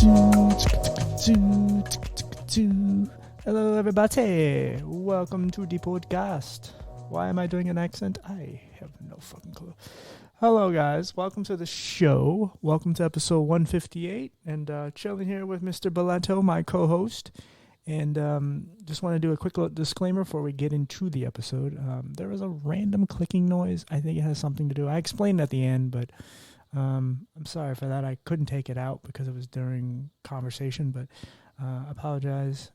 Hello, everybody. Welcome to the podcast. Why am I doing an accent? I have no fucking clue. Hello, guys. Welcome to the show. Welcome to episode 158. And chilling here with Mr. Belanto, my co-host. And just want to do a quick little disclaimer before we get into the episode. There was a random clicking noise. I think it has something to do. I explained at the end, but I'm sorry for that. I couldn't take it out because it was during conversation, but I apologize.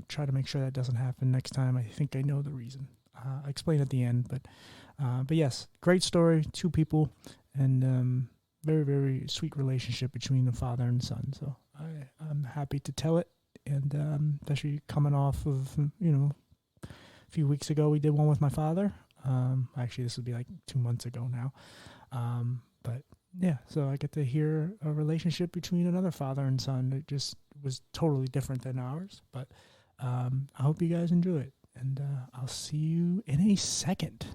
Try to make sure that doesn't happen next time. I think I know the reason. I explained at the end, but yes, great story. Two people, and very, very sweet relationship between the father and son. So I'm happy to tell it, and especially coming off of, a few weeks ago we did one with my father. Actually, this would be like 2 months ago now. But yeah, so I get to hear a relationship between another father and son. It just was totally different than ours. But I hope you guys enjoy it. And I'll see you in a second.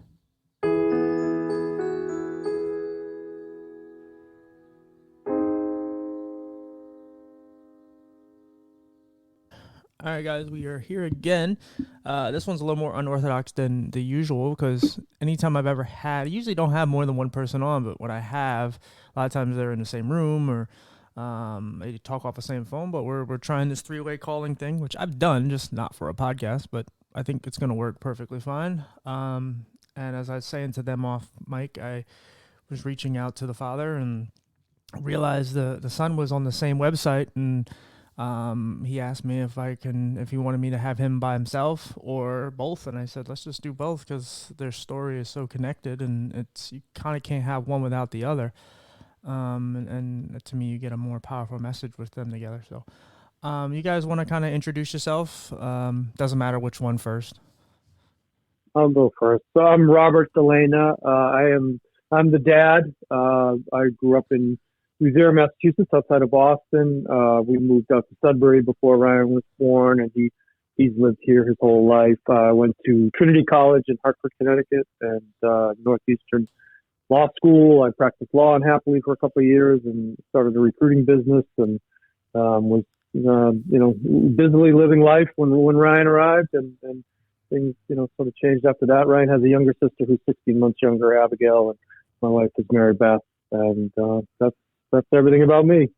All right, guys, we are here again. This one's a little more unorthodox than the usual because anytime I've ever had, I usually don't have more than one person on, but when I have, a lot of times they're in the same room or they talk off the same phone, but we're trying this three-way calling thing, which I've done, just not for a podcast, but I think it's going to work perfectly fine. And as I was saying to them off mic, I was reaching out to the father and realized the son was on the same website, and he asked me if he wanted me to have him by himself or both. And I said, let's just do both because their story is so connected and you kind of can't have one without the other. And to me, you get a more powerful message with them together. So, you guys want to kind of introduce yourself? Doesn't matter which one first. I'll go first. So I'm Robert Delena. I'm the dad. I grew up in Revere, Massachusetts, outside of Boston. We moved out to Sudbury before Ryan was born, and he's lived here his whole life. I went to Trinity College in Hartford, Connecticut, and Northeastern Law School. I practiced law unhappily for a couple of years and started a recruiting business and was busily living life when Ryan arrived, and things sort of changed after that. Ryan has a younger sister who's 16 months younger, Abigail, and my wife is Mary Beth, and that's everything about me.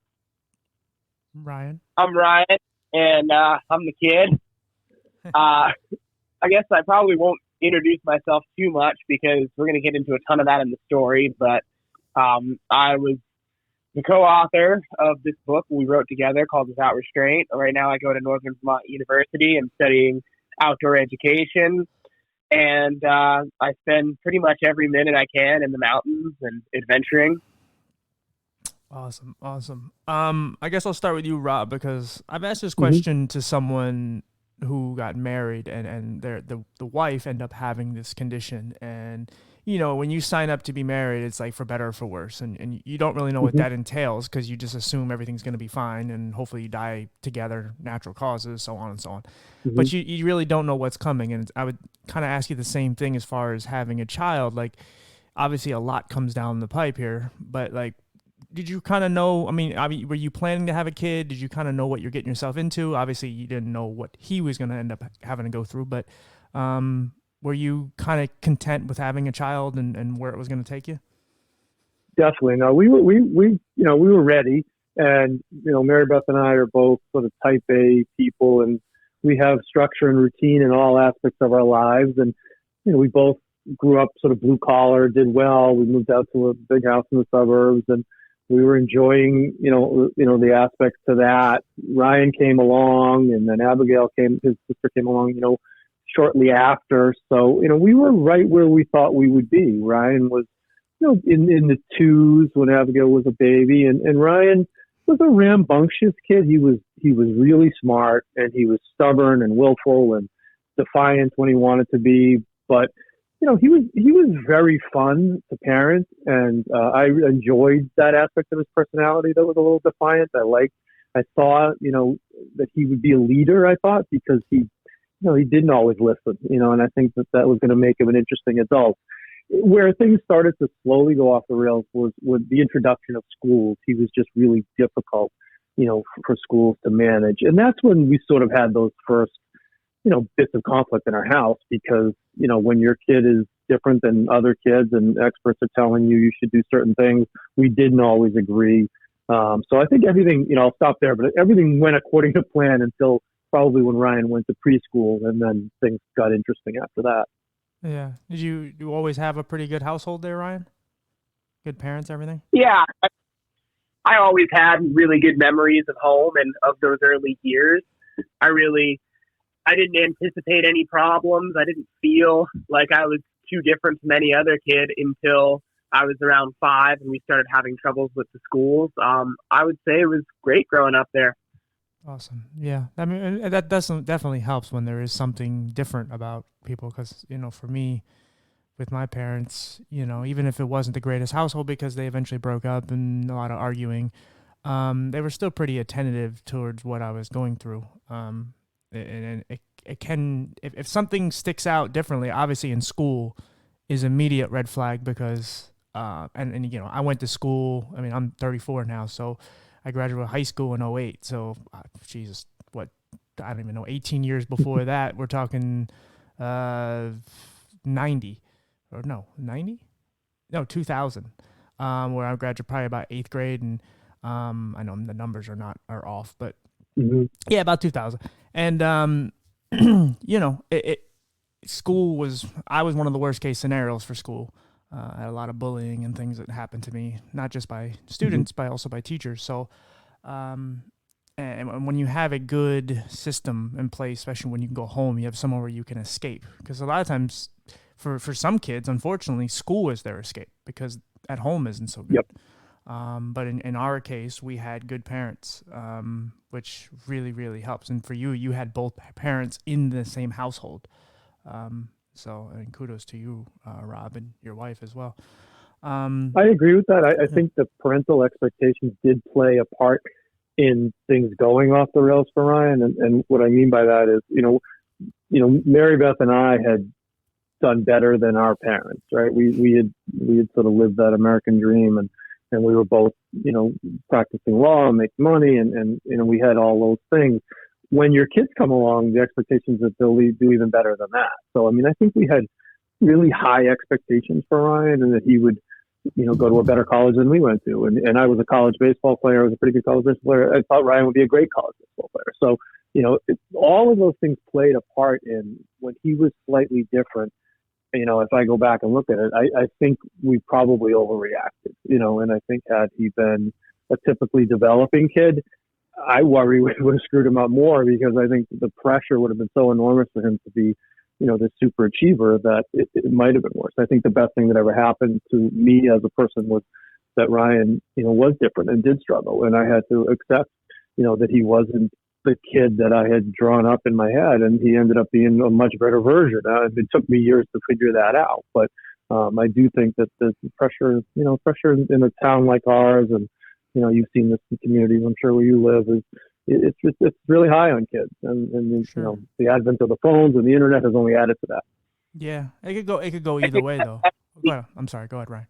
Ryan. I'm Ryan, and I'm the kid. I guess I probably won't introduce myself too much because we're going to get into a ton of that in the story, but I was the co-author of this book we wrote together called Without Restraint. Right now I go to Northern Vermont University and studying outdoor education, and I spend pretty much every minute I can in the mountains and adventuring. Awesome. I guess I'll start with you, Rob, because I've asked this question to someone who got married and the wife ended up having this condition. And, when you sign up to be married, it's like for better or for worse. And you don't really know what that entails because you just assume everything's going to be fine and hopefully you die together, natural causes, so on and so on. But you really don't know what's coming. And I would kind of ask you the same thing as far as having a child. Like, obviously a lot comes down the pipe here, but like, did you kind of know, were you planning to have a kid? Did you kind of know what you're getting yourself into? Obviously, you didn't know what he was going to end up having to go through, but were you kind of content with having a child and where it was going to take you? Definitely. No, we were ready. And, Mary Beth and I are both sort of type A people, and we have structure and routine in all aspects of our lives. And, we both grew up sort of blue collar, did well. We moved out to a big house in the suburbs, and we were enjoying, the aspects to that. Ryan came along, and then his sister came along, shortly after. So, we were right where we thought we would be. Ryan was, in the twos when Abigail was a baby, and Ryan was a rambunctious kid. He was really smart, and he was stubborn and willful and defiant when he wanted to be. But he was very fun to parent, and I enjoyed that aspect of his personality that was a little defiant. I saw, that he would be a leader, I thought, because he didn't always listen, and I think that was going to make him an interesting adult. Where things started to slowly go off the rails was with the introduction of schools. He was just really difficult. for schools to manage. And that's when we sort of had those first, bits of conflict in our house because, when your kid is different than other kids and experts are telling you should do certain things, we didn't always agree. So I think everything, I'll stop there, but everything went according to plan until probably when Ryan went to preschool, and then things got interesting after that. Yeah. Did you always have a pretty good household there, Ryan? Good parents, everything? Yeah. I always had really good memories of home and of those early years. I didn't anticipate any problems. I didn't feel like I was too different from any other kid until I was around 5 and we started having troubles with the schools. I would say it was great growing up there. Awesome. Yeah. I mean, that definitely helps when there is something different about people because, for me, with my parents, even if it wasn't the greatest household because they eventually broke up and a lot of arguing, they were still pretty attentive towards what I was going through. And it can, if something sticks out differently, obviously in school is immediate red flag because, and I went to school, I'm 34 now, so I graduated high school in 2008. So, Jesus, I don't even know, 18 years before that, we're talking 90. Or no, 90? No, 2000, where I graduated probably about 8th grade. And I know the numbers are off, but yeah, about 2000. And, school I was one of the worst case scenarios for school. I had a lot of bullying and things that happened to me, not just by students, but also by teachers. So, and when you have a good system in place, especially when you can go home, you have somewhere where you can escape. Because a lot of times, for some kids, unfortunately, school is their escape because at home isn't so good. Yep. But in our case, we had good parents, which really, really helps. And for you had both parents in the same household. So kudos to you, Rob, and your wife as well. I agree with that. I think the parental expectations did play a part in things going off the rails for Ryan. And what I mean by that is, Mary Beth and I had done better than our parents, right? We had sort of lived that American dream and we were both, practicing law and making money and we had all those things. When your kids come along, the expectations that they'll do even better than that. So, I think we had really high expectations for Ryan and that he would, go to a better college than we went to. And I was a college baseball player. I was a pretty good college baseball player. I thought Ryan would be a great college baseball player. So, all of those things played a part in when he was slightly different. If I go back and look at it, I think we probably overreacted, and I think had he been a typically developing kid, I worry we would have screwed him up more because I think the pressure would have been so enormous for him to be, this super achiever that it might have been worse. I think the best thing that ever happened to me as a person was that Ryan, was different and did struggle. And I had to accept, that he wasn't the kid that I had drawn up in my head, and he ended up being a much better version. It took me years to figure that out, but I do think that the pressure, pressure in a town like ours, and you've seen this in communities, I'm sure, where you live, it's really high on kids, and sure. The advent of the phones and the internet has only added to that. Yeah, it could go either way though. I'm sorry. Go ahead, Ryan.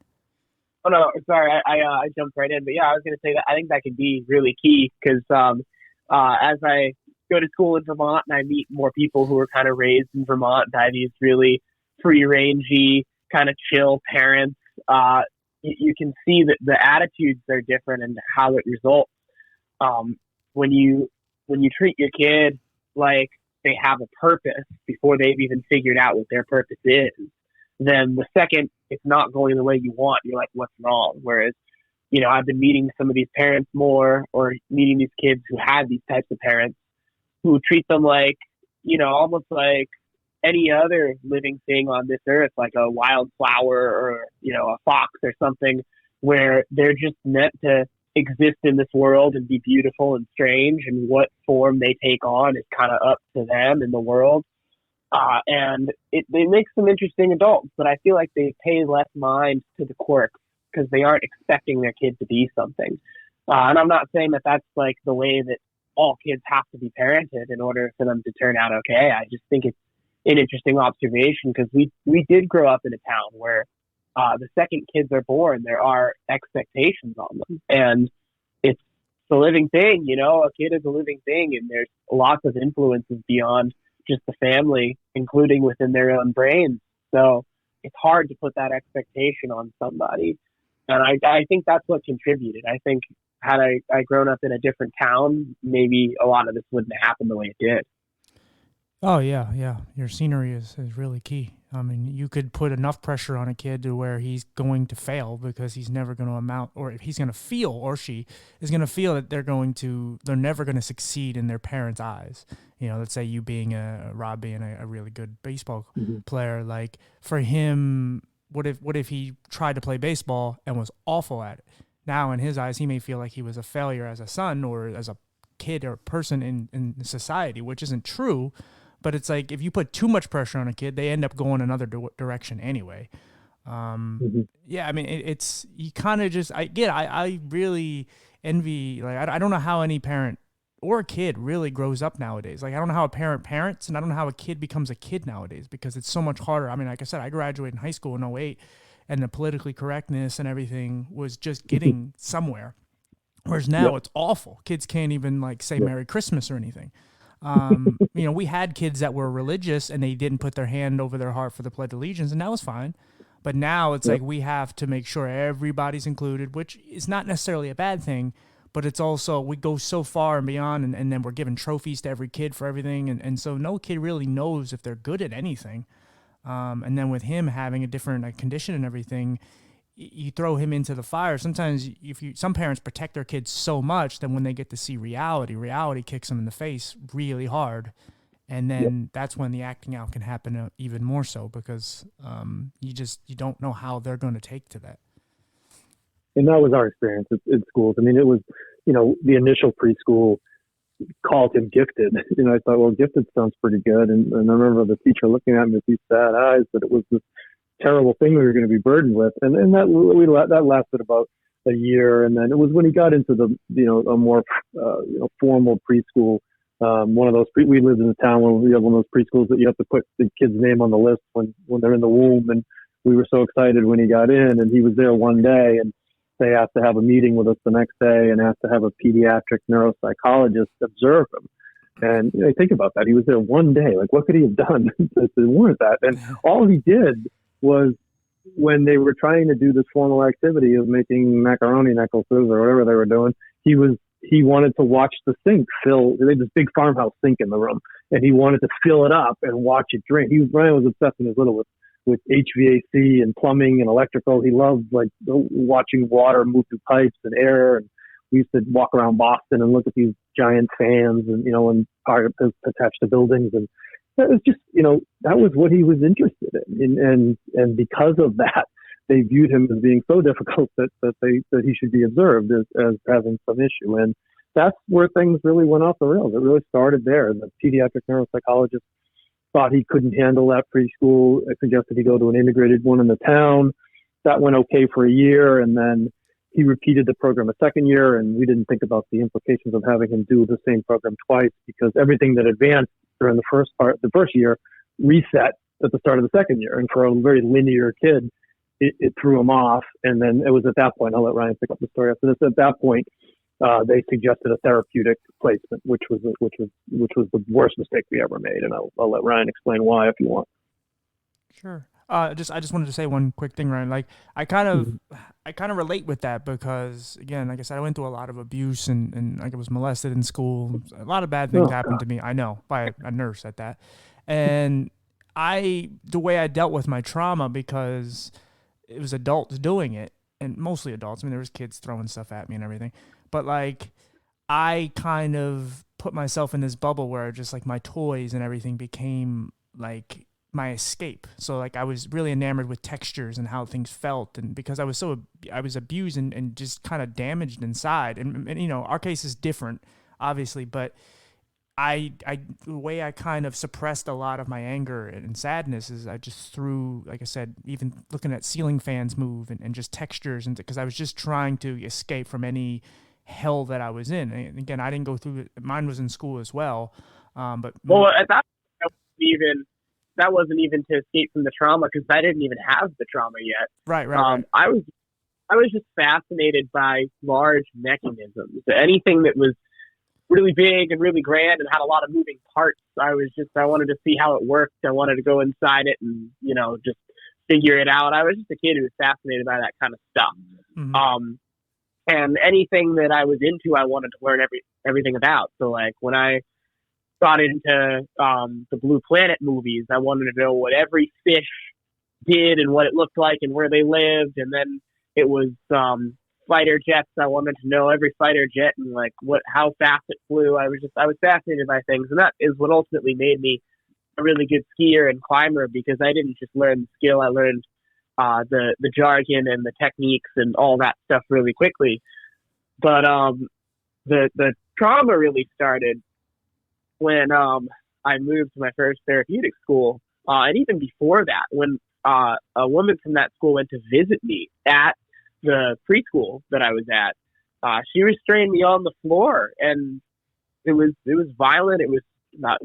Oh no, sorry, I jumped right in, but yeah, I was going to say that I think that could be really key because as I go to school in Vermont and I meet more people who are kind of raised in Vermont by these really free-rangey, kind of chill parents, you can see that the attitudes are different and how it results. When you treat your kid like they have a purpose before they've even figured out what their purpose is, then the second it's not going the way you want, you're like, what's wrong? Whereas, I've been meeting some of these parents more, or meeting these kids who had these types of parents who treat them like, almost like any other living thing on this earth, like a wildflower or, a fox or something, where they're just meant to exist in this world and be beautiful and strange, and what form they take on is kind of up to them in the world. And they make some interesting adults, but I feel like they pay less mind to the quirks because they aren't expecting their kid to be something. And I'm not saying that that's like the way that all kids have to be parented in order for them to turn out okay. I just think it's an interesting observation because we did grow up in a town where the second kids are born, there are expectations on them. And it's a living thing, you know, a kid is a living thing, and there's lots of influences beyond just the family, including within their own brains. So it's hard to put that expectation on somebody. And I think that's what contributed. I think had I grown up in a different town, maybe a lot of this wouldn't have happened the way it did. Oh, yeah. Your scenery is really key. I mean, you could put enough pressure on a kid to where he's going to fail because he's never going to amount, or he's going to feel, or she is going to feel that they're never going to succeed in their parents' eyes. You know, let's say you being Rob being a really good baseball player, like for him, what if he tried to play baseball and was awful at it? Now in his eyes, he may feel like he was a failure as a son or as a kid or person in society, which isn't true. But it's like if you put too much pressure on a kid, they end up going another direction anyway. Yeah, I mean, it's you kind of just I really envy, like I don't know how any parent or a kid really grows up nowadays. Like I don't know how a parent parents, and I don't know how a kid becomes a kid nowadays because it's so much harder. I mean, like I said, I graduated in high school in '08, and the politically correctness and everything was just getting somewhere. Whereas now it's awful. Kids can't even like say Merry Christmas or anything. You know, we had kids that were religious and they didn't put their hand over their heart for the Pledge of Allegiance, and that was fine. But now it's like we have to make sure everybody's included, which is not necessarily a bad thing, but it's also we go so far and beyond, and then we're giving trophies to every kid for everything, and so no kid really knows if they're good at anything. And then with him having a different condition and everything, you throw him into the fire. Sometimes some parents protect their kids so much that when they get to see reality kicks them in the face really hard. And then that's when the acting out can happen even more so because you don't know how they're going to take to that. And that was our experience in schools. I mean, it was, you know, the initial preschool called him gifted. You know, I thought, well, gifted sounds pretty good. And I remember the teacher looking at me with these sad eyes that it was this terrible thing we were going to be burdened with, and that lasted about a year, and then it was when he got into the a more formal preschool. One of those we lived in a town where we have one of those preschools that you have to put the kid's name on the list when they're in the womb, and we were so excited when he got in, and he was there one day, and they asked to have a meeting with us the next day, and asked to have a pediatric neuropsychologist observe him. And you know, think about that. He was there one day. Like, what could he have done to warrant that? And all he did was when they were trying to do this formal activity of making macaroni necklaces or whatever they were doing, he wanted to watch the sink fill. They had this big farmhouse sink in the room, and he wanted to fill it up and watch it drain. Ryan was obsessed when he was little with HVAC and plumbing and electrical. He loved like watching water move through pipes and air. And we used to walk around Boston and look at these giant fans and attached to buildings, and that was just, that was what he was interested in. And because of that, they viewed him as being so difficult that he should be observed as having some issue. And that's where things really went off the rails. It really started there. The pediatric neuropsychologist thought he couldn't handle that preschool, suggested he go to an integrated one in the town. That went okay for a year, and then he repeated the program a second year, and we didn't think about the implications of having him do the same program twice because everything that advanced during the first year reset at the start of the second year. And for a very linear kid, it threw him off. And then it was at that point, I'll let Ryan pick up the story after this. At that point, they suggested a therapeutic placement, which was the worst mistake we ever made. And I'll let Ryan explain why if you want. Sure. I just wanted to say one quick thing, Ryan. Like I kind of relate with that because again, like I said, I went through a lot of abuse and like I was molested in school. A lot of bad things happened to me. I know, by a nurse at that. And the way I dealt with my trauma, because it was adults doing it, and mostly adults. I mean, there was kids throwing stuff at me and everything, but like I kind of put myself in this bubble where just like my toys and everything became like my escape. So like I was really enamored with textures and how things felt, and because I was abused and just kind of damaged inside, and our case is different obviously, but the way I kind of suppressed a lot of my anger and sadness is I just threw, like I said, even looking at ceiling fans move and just textures, and because I was just trying to escape from any hell that I was in. And again, I didn't go through it. Mine was in school as well. But at that wasn't even to escape from the trauma because I didn't even have the trauma yet. Right. I I was just fascinated by large mechanisms. Anything that was really big and really grand and had a lot of moving parts, I wanted to see how it worked. I wanted to go inside it and, just figure it out. I was just a kid who was fascinated by that kind of stuff. Mm-hmm. And anything that I was into, I wanted to learn everything about. So like when I got into the Blue Planet movies, I wanted to know what every fish did and what it looked like and where they lived. And then it was fighter jets. I wanted to know every fighter jet and like how fast it flew. I was fascinated by things, and that is what ultimately made me a really good skier and climber, because I didn't just learn the skill. I learned the jargon and the techniques and all that stuff really quickly. But the trauma really started when I moved to my first therapeutic school, and even before that, when a woman from that school went to visit me at the preschool that I was at. She restrained me on the floor, and it was violent. It was about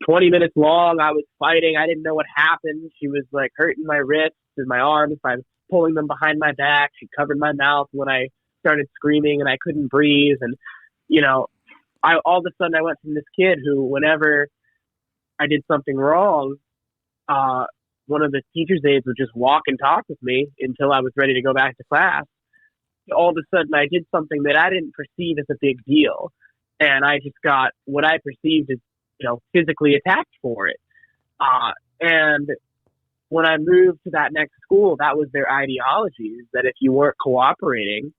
20 minutes long. I was fighting. I didn't know what happened. She was like hurting my wrists and my arms by pulling them behind my back. She covered my mouth when I started screaming and I couldn't breathe. And, all of a sudden I went from this kid who, whenever I did something wrong, one of the teacher's aides would just walk and talk with me until I was ready to go back to class. All of a sudden, I did something that I didn't perceive as a big deal, and I just got what I perceived as, physically attacked for it. And when I moved to that next school, that was their ideology, is that if you weren't cooperating,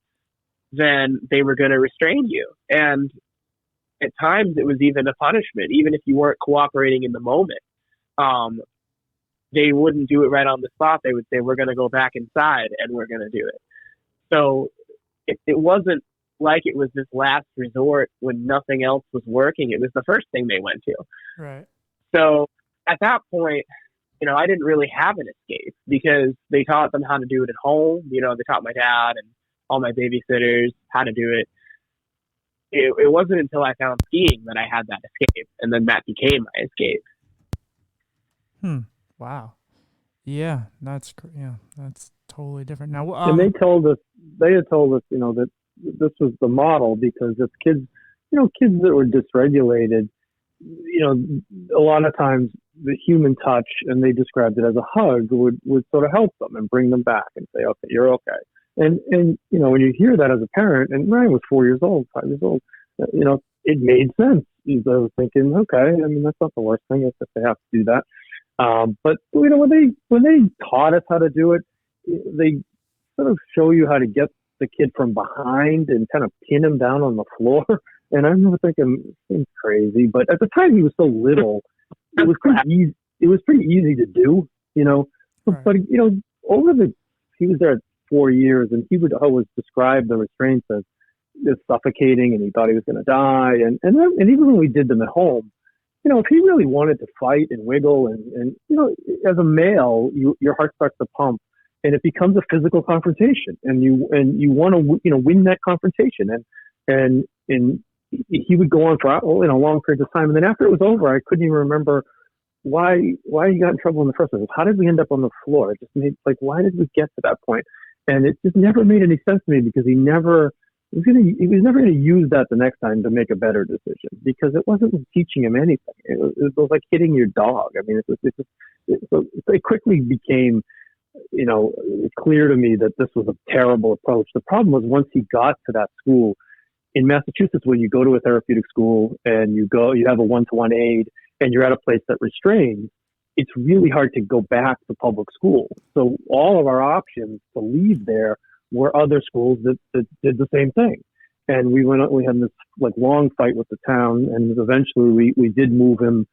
then they were going to restrain you. And at times, it was even a punishment, even if you weren't cooperating in the moment. They wouldn't do it right on the spot. They would say, we're going to go back inside and we're going to do it. So it wasn't like it was this last resort when nothing else was working. It was the first thing they went to. Right. So at that point, I didn't really have an escape, because they taught them how to do it at home. They taught my dad and all my babysitters how to do it. It wasn't until I found skiing that I had that escape, and then that became my escape. Wow. Yeah, that's totally different. Now, and they had told us, that this was the model, because if kids that were dysregulated, a lot of times the human touch, and they described it as a hug, would sort of help them and bring them back and say, okay, you're okay. And when you hear that as a parent, and Ryan was 5 years old, it made sense. I was thinking, okay, that's not the worst thing if they have to do that. But when they taught us how to do it, they sort of show you how to get the kid from behind and kind of pin him down on the floor. And I remember thinking, it seems crazy, but at the time he was so little, it was pretty easy. It was pretty easy to do, Right. But he was there 4 years, and he would always describe the restraints as suffocating, and he thought he was going to die. And even when we did them at home, if he really wanted to fight and wiggle and as a male, your heart starts to pump, and it becomes a physical confrontation, and you want to, win that confrontation. And he would go on for, long periods of time. And then after it was over, I couldn't even remember why he got in trouble in the first place. How did we end up on the floor? It just made, why did we get to that point? And it just never made any sense to me, because he was never going to use that the next time to make a better decision, because it wasn't teaching him anything. It was like hitting your dog. It quickly became, clear to me that this was a terrible approach. The problem was, once he got to that school in Massachusetts, when you go to a therapeutic school and you have a one-to-one aide and you're at a place that restrains, it's really hard to go back to public school. So all of our options to leave there were other schools that did the same thing. And we had this long fight with the town, and eventually we did move him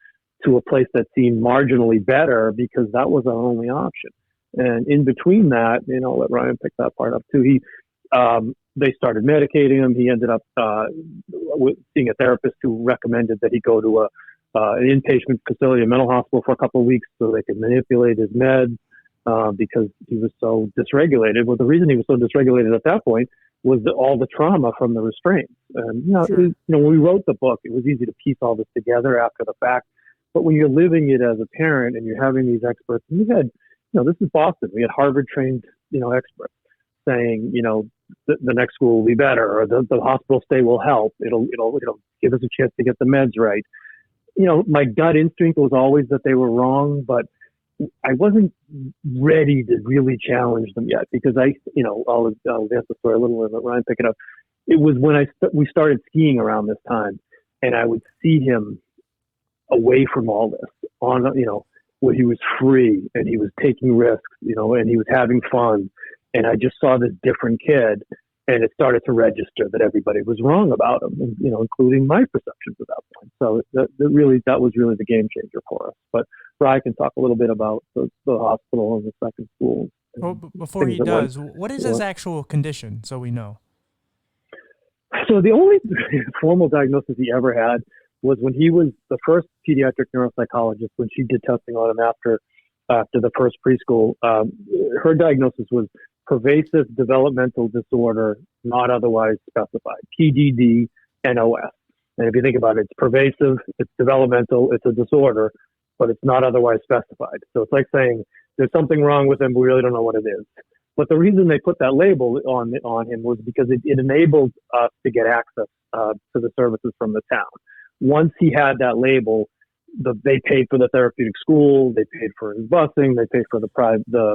to a place that seemed marginally better, because that was our only option. And in between that, I'll let Ryan pick that part up too. They started medicating him. He ended up seeing a therapist who recommended that he go to an inpatient facility, a mental hospital, for a couple of weeks so they could manipulate his meds, because he was so dysregulated. Well, the reason he was so dysregulated at that point was all the trauma from the restraints. And Sure. When we wrote the book, it was easy to piece all this together after the fact. But when you're living it as a parent and you're having these experts, and we had, this is Boston, we had Harvard-trained, experts. saying, the next school will be better, or the hospital stay will help. It'll give us a chance to get the meds right. My gut instinct was always that they were wrong, but I wasn't ready to really challenge them yet, because I'll advance the story a little bit, let Ryan pick it up. It was when we started skiing around this time, and I would see him away from all this where he was free and he was taking risks, and he was having fun. And I just saw this different kid, and it started to register that everybody was wrong about him, including my perceptions at that point. So that was really the game changer for us. But Ryan can talk a little bit about the hospital and the second school. Well, before he does, what is his actual condition, so we know? So the only formal diagnosis he ever had was when he was the first pediatric neuropsychologist, when she did testing on him after the first preschool. Her diagnosis was pervasive developmental disorder, not otherwise specified, PDD-NOS. And if you think about it, it's pervasive, it's developmental, it's a disorder, but it's not otherwise specified. So it's like saying there's something wrong with him, but we really don't know what it is. But the reason they put that label on him was because it enabled us to get access to the services from the town. Once he had that label, they paid for the therapeutic school, they paid for his busing, they paid for the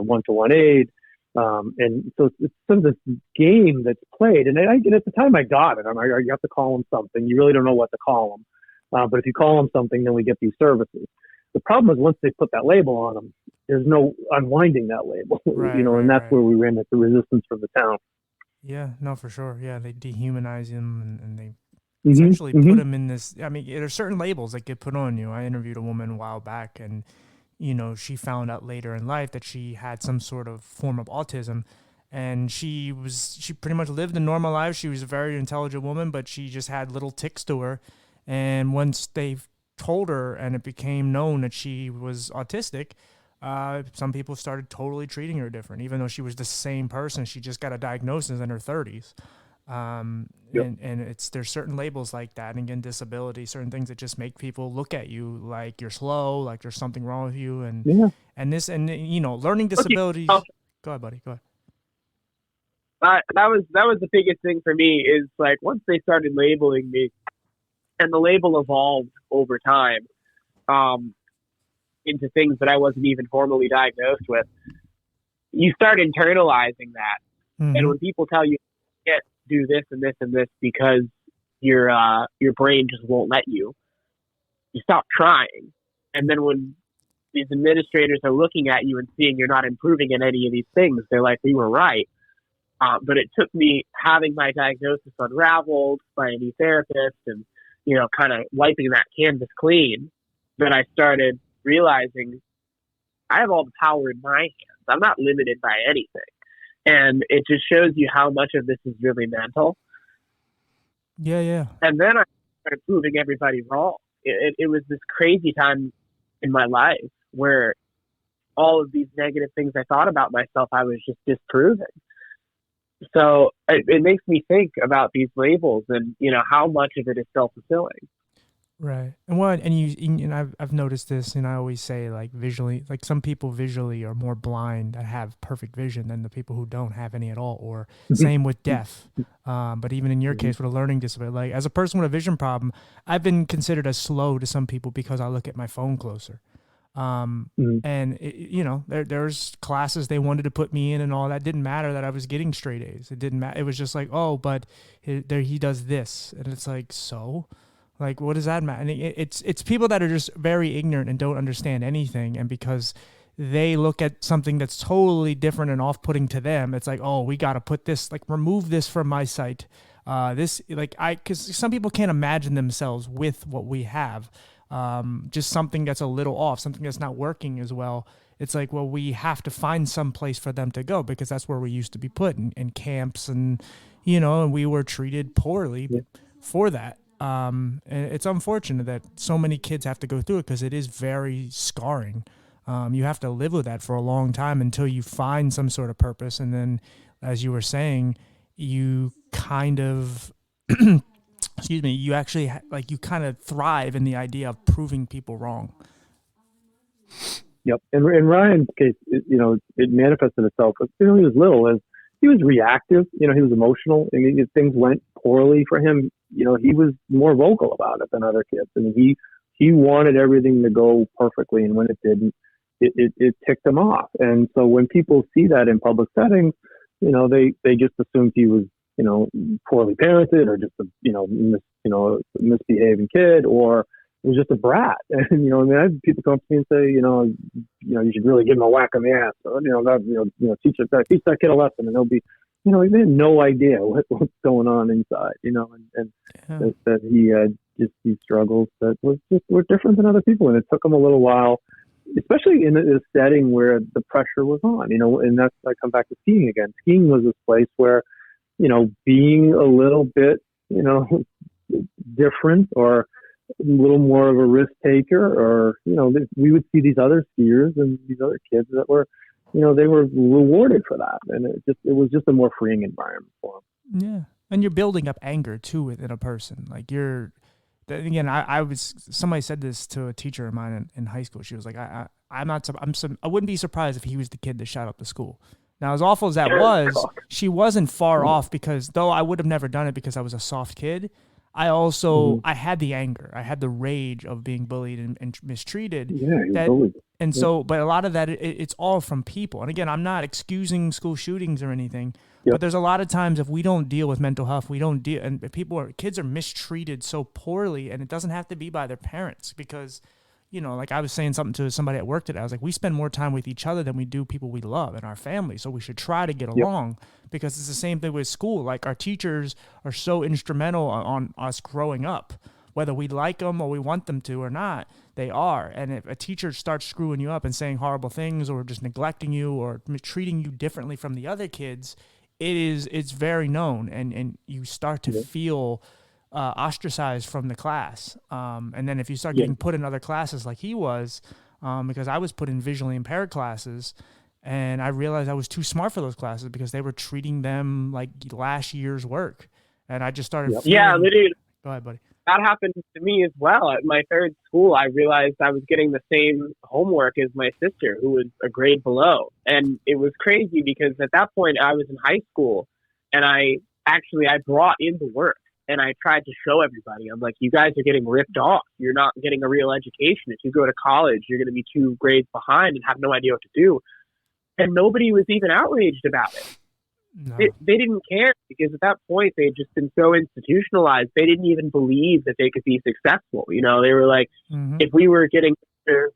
one-to-one aid. And so it's sort of this game that's played. And at the time I got it, you have to call him something. You really don't know what to call him. But if you call him something, then we get these services. The problem is once they put that label on him, there's no unwinding that label, and that's where we ran into resistance from the town. Yeah, no, for sure. Yeah, they dehumanize him and they essentially put him in this. I mean, there are certain labels that get put on you. I interviewed a woman a while back, and she found out later in life that she had some sort of form of autism, and she pretty much lived a normal life. She was a very intelligent woman, but she just had little tics to her. And once they told her and it became known that she was autistic, some people started totally treating her different, even though she was the same person. She just got a diagnosis in her 30s. And there's certain labels like that, and again, disability, certain things that just make people look at you like you're slow, like there's something wrong with you, and learning disabilities. Go ahead, buddy. Go ahead. That was the biggest thing for me, is like once they started labeling me, and the label evolved over time into things that I wasn't even formally diagnosed with, you start internalizing that. Mm-hmm. And when people tell you can't do this and this and this because your brain just won't let you stop trying. And then when these administrators are looking at you and seeing you're not improving in any of these things, they're like, you were right. But it took me having my diagnosis unraveled by a new therapist and, kind of wiping that canvas clean, that I started realizing I have all the power in my hands. I'm not limited by anything. And it just shows you how much of this is really mental. Yeah. And then I started proving everybody wrong. It was this crazy time in my life where all of these negative things I thought about myself, I was just disproving. So it makes me think about these labels and, how much of it is self-fulfilling. Right. And I've noticed this, and I always say, like, visually, like some people visually are more blind and have perfect vision than the people who don't have any at all, or same with deaf. But even in your case with a learning disability, like as a person with a vision problem, I've been considered as slow to some people because I look at my phone closer. And there's classes they wanted to put me in and all that. Didn't matter that I was getting straight A's. It didn't matter. It was just like, oh, but he does this. And it's like, so like, what does that matter? And it's people that are just very ignorant and don't understand anything. And because they look at something that's totally different and off-putting to them, it's like, oh, we got to put this, like, remove this from my sight. Because some people can't imagine themselves with what we have. Just something that's a little off, something that's not working as well. It's like, well, we have to find some place for them to go because that's where we used to be put in camps, and and we were treated poorly for that. And it's unfortunate that so many kids have to go through it because it is very scarring. You have to live with that for a long time until you find some sort of purpose, and then, as you were saying, you kind of you actually you kind of thrive in the idea of proving people wrong. Yep. And in Ryan's case, it manifested itself. He was little as he was reactive. He was emotional. I mean, if things went poorly for him, he was more vocal about it than other kids. I mean, he wanted everything to go perfectly, and when it didn't, it ticked him off. And so when people see that in public settings, they just assumed he was, poorly parented, or just a, misbehaving kid, or it was just a brat. And, I mean, I have people come to me and say, you should really give him a whack on the ass, or, teach that kid a lesson, and they'll be, they have no idea what's going on inside, and that he had just these struggles that were different than other people. And it took him a little while, especially in a setting where the pressure was on, and that's, I come back to skiing again. Skiing was this place where, being a little bit, different, or a little more of a risk taker, or, we would see these other skiers and these other kids that were, they were rewarded for that. And it was just a more freeing environment for them. Yeah. And you're building up anger too within a person. Like again, somebody said this to a teacher of mine in high school. She was like, I wouldn't be surprised if he was the kid that shot up the school. Now, as awful as that was, she wasn't far off, because though I would have never done it because I was a soft kid, I also, I had the anger. I had the rage of being bullied and mistreated. Yeah, bullied. And so, but a lot of that, it's all from people. And again, I'm not excusing school shootings or anything, but there's a lot of times if we don't deal with mental health, and kids are mistreated so poorly, and it doesn't have to be by their parents, because, like I was saying something to somebody at work today. I was like, we spend more time with each other than we do people we love and our family. So we should try to get along, because it's the same thing with school. Like, our teachers are so instrumental on us growing up, whether we like them or we want them to or not, they are. And if a teacher starts screwing you up and saying horrible things, or just neglecting you, or treating you differently from the other kids, it's very known. And you start to feel ostracized from the class. And then if you start getting put in other classes like he was, because I was put in visually impaired classes, and I realized I was too smart for those classes because they were treating them like last year's work. And I just started feeling, dude. Go ahead, buddy. That happened to me as well. At my third school, I realized I was getting the same homework as my sister, who was a grade below. And it was crazy because at that point I was in high school, and I brought in the work. And I tried to show everybody, I'm like, you guys are getting ripped off. You're not getting a real education. If you go to college, you're going to be 2 grades behind and have no idea what to do. And nobody was even outraged about it. No. They didn't care, because at that point they had just been so institutionalized. They didn't even believe that they could be successful. They were like, if we were getting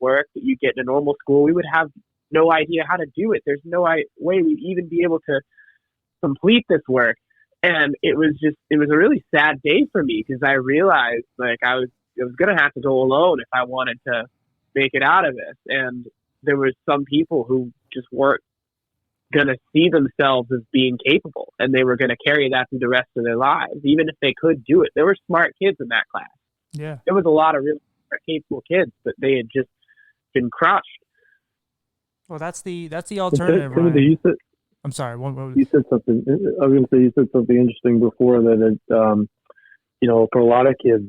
work that you get in a normal school, we would have no idea how to do it. There's no way we'd even be able to complete this work. And it was a really sad day for me, because I realized, like, I was going to have to go alone if I wanted to make it out of this. And there were some people who just weren't going to see themselves as being capable, and they were going to carry that through the rest of their lives, even if they could do it. There were smart kids in that class. Yeah. There was a lot of really smart, capable kids, but they had just been crushed. Well, that's the alternative, Ryan. I'm sorry. What you said something. I was going to say, you said something interesting before, that for a lot of kids,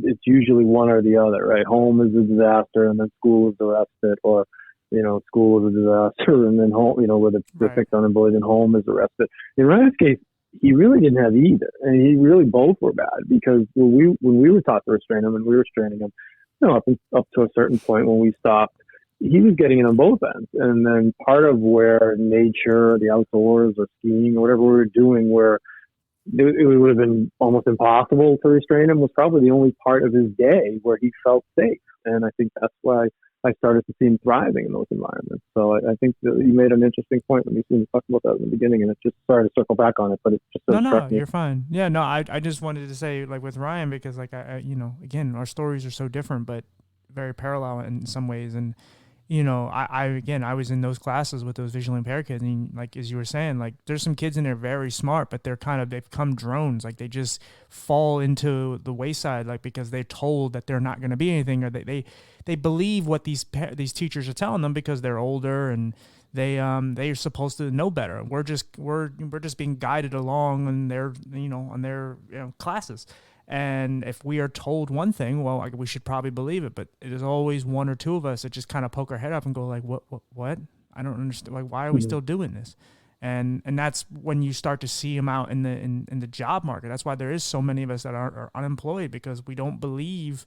it's usually one or the other, right? Home is a disaster, and then school is the respite, or school is a disaster, and then home, where they're picked on and bullied, and home is the respite. In Ryan's case, he really didn't have either, and he really both were bad, because when we were taught to restrain him, and we were restraining him, up to a certain point when we stopped, he was getting it on both ends. And then part of where nature, the outdoors, or skiing, or whatever we were doing, where it would have been almost impossible to restrain him, was probably the only part of his day where he felt safe. And I think that's why I started to see him thriving in those environments. So I think that you made an interesting point when you talked about that in the beginning, and it's just, sorry to circle back on it, but it's just no, you're fine. Yeah, no, I just wanted to say, like, with Ryan, because, like, I again, our stories are so different, but very parallel in some ways. And I was in those classes with those visually impaired kids, and, like, as you were saying, like, there's some kids in there very smart, but they've become drones. Like, they just fall into the wayside, like, because they're told that they're not going to be anything, or they believe what these teachers are telling them, because they're older and they're supposed to know better. We're just being guided along in their on their classes. And if we are told one thing, well, we should probably believe it. But it is always one or two of us that just kind of poke our head up and go, like, what? I don't understand. Like, why are we still doing this? And that's when you start to see them out in the job market. That's why there is so many of us that are unemployed, because we don't believe.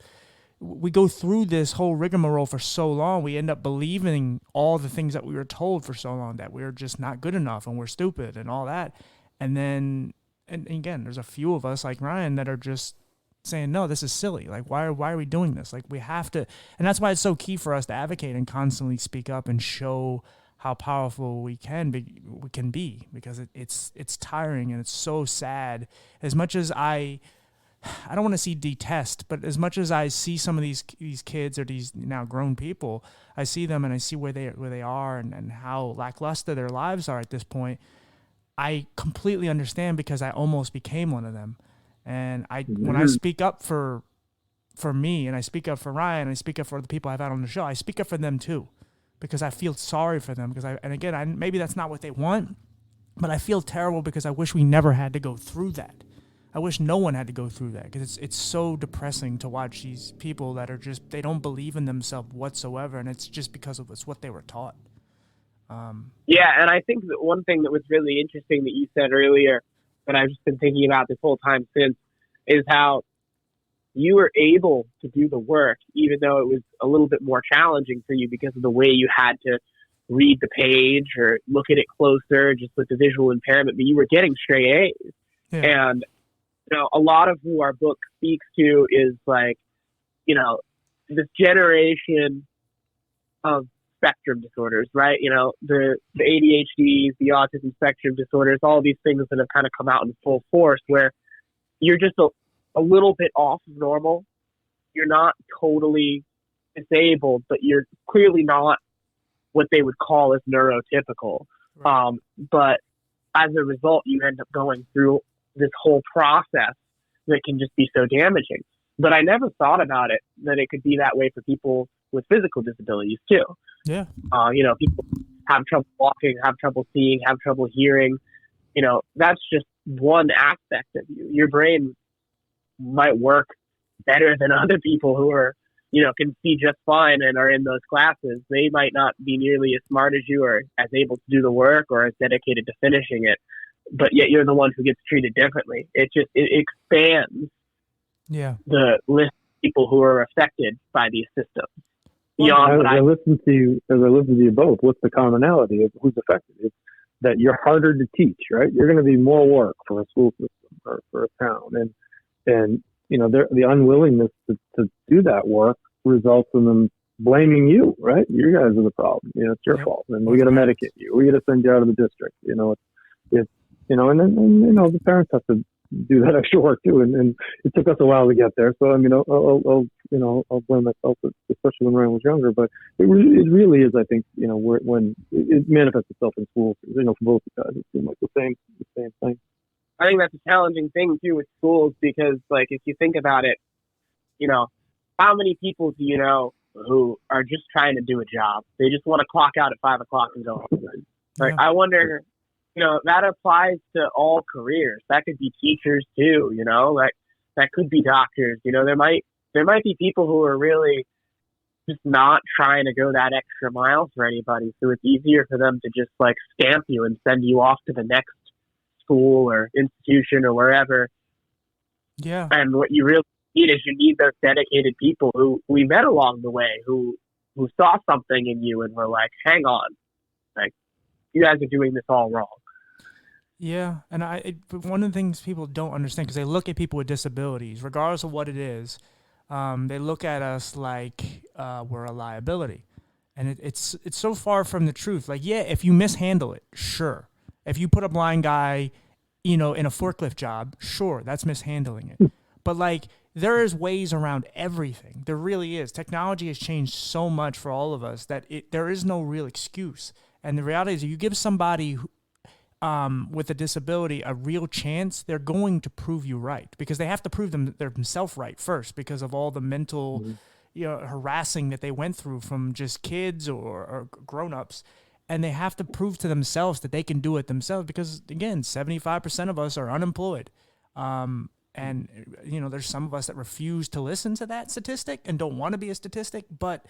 We go through this whole rigmarole for so long, we end up believing all the things that we were told for so long, that we're just not good enough and we're stupid and all that. And then, and again, there's a few of us like Ryan that are just saying, no, this is silly. Like, why are we doing this? Like, we have to. And that's why it's so key for us to advocate and constantly speak up and show how powerful we can be, because it's tiring and it's so sad. As much as I don't want to see detest, but as much as I see some of these kids or these now grown people, I see them and I see where they are and how lackluster their lives are at this point. I completely understand, because I almost became one of them. And when I speak up for me, and I speak up for Ryan, and I speak up for the people I've had on the show, I speak up for them too, because I feel sorry for them. Maybe that's not what they want, but I feel terrible because I wish we never had to go through that. I wish no one had to go through that, because it's so depressing to watch these people that are just, they don't believe in themselves whatsoever, and it's just because of it's what they were taught. Yeah, and I think that one thing that was really interesting that you said earlier, that I've just been thinking about this whole time since, is how you were able to do the work, even though it was a little bit more challenging for you because of the way you had to read the page or look at it closer, just with the visual impairment, but you were getting straight A's. Yeah. And, a lot of who our book speaks to is like, this generation of spectrum disorders, right? The ADHDs, the autism spectrum disorders, all these things that have kind of come out in full force, where you're just a little bit off of normal. You're not totally disabled, but you're clearly not what they would call as neurotypical. Right. But as a result, you end up going through this whole process that can just be so damaging. But I never thought about it, that it could be that way for people with physical disabilities too. Yeah. People have trouble walking, have trouble seeing, have trouble hearing. That's just one aspect of you. Your brain might work better than other people who are, can see just fine and are in those classes. They might not be nearly as smart as you, or as able to do the work, or as dedicated to finishing it. But yet you're the one who gets treated differently. It expands the list of people who are affected by these systems. Beyond as I listen to you both, what's the commonality of who's affected? It's that you're harder to teach, right? You're going to be more work for a school system or for a town, and the unwillingness to do that work results in them blaming you, right? You guys are the problem. It's your fault, and we got to medicate you. We got to send you out of the district. And then the parents have to do that extra work too, and it took us a while to get there. So I'll blame myself, especially when Ryan was younger. But it really is, I think, when it manifests itself in schools, for both sides, it seems like the same thing. I think that's a challenging thing too with schools, because like if you think about it, how many people do you know who are just trying to do a job? They just want to clock out at 5 o'clock and go home. Like I wonder. That applies to all careers. That could be teachers too, that could be doctors. There might be people who are really just not trying to go that extra mile for anybody. So it's easier for them to just like stamp you and send you off to the next school or institution or wherever. Yeah. And what you really need is you need those dedicated people who we met along the way, who saw something in you and were like, hang on, like you guys are doing this all wrong. Yeah, and one of the things people don't understand, because they look at people with disabilities, regardless of what it is, they look at us like we're a liability, and it's so far from the truth. Like, yeah, if you mishandle it, sure. If you put a blind guy, in a forklift job, sure, that's mishandling it. But like, there is ways around everything. There really is. Technology has changed so much for all of us that there is no real excuse. And the reality is, if you give somebody with a disability a real chance, they're going to prove you right, because they have to prove themselves right first, because of all the mental harassing that they went through from just kids or grown-ups. And they have to prove to themselves that they can do it themselves, because again, 75% of us are unemployed. And there's some of us that refuse to listen to that statistic and don't want to be a statistic, but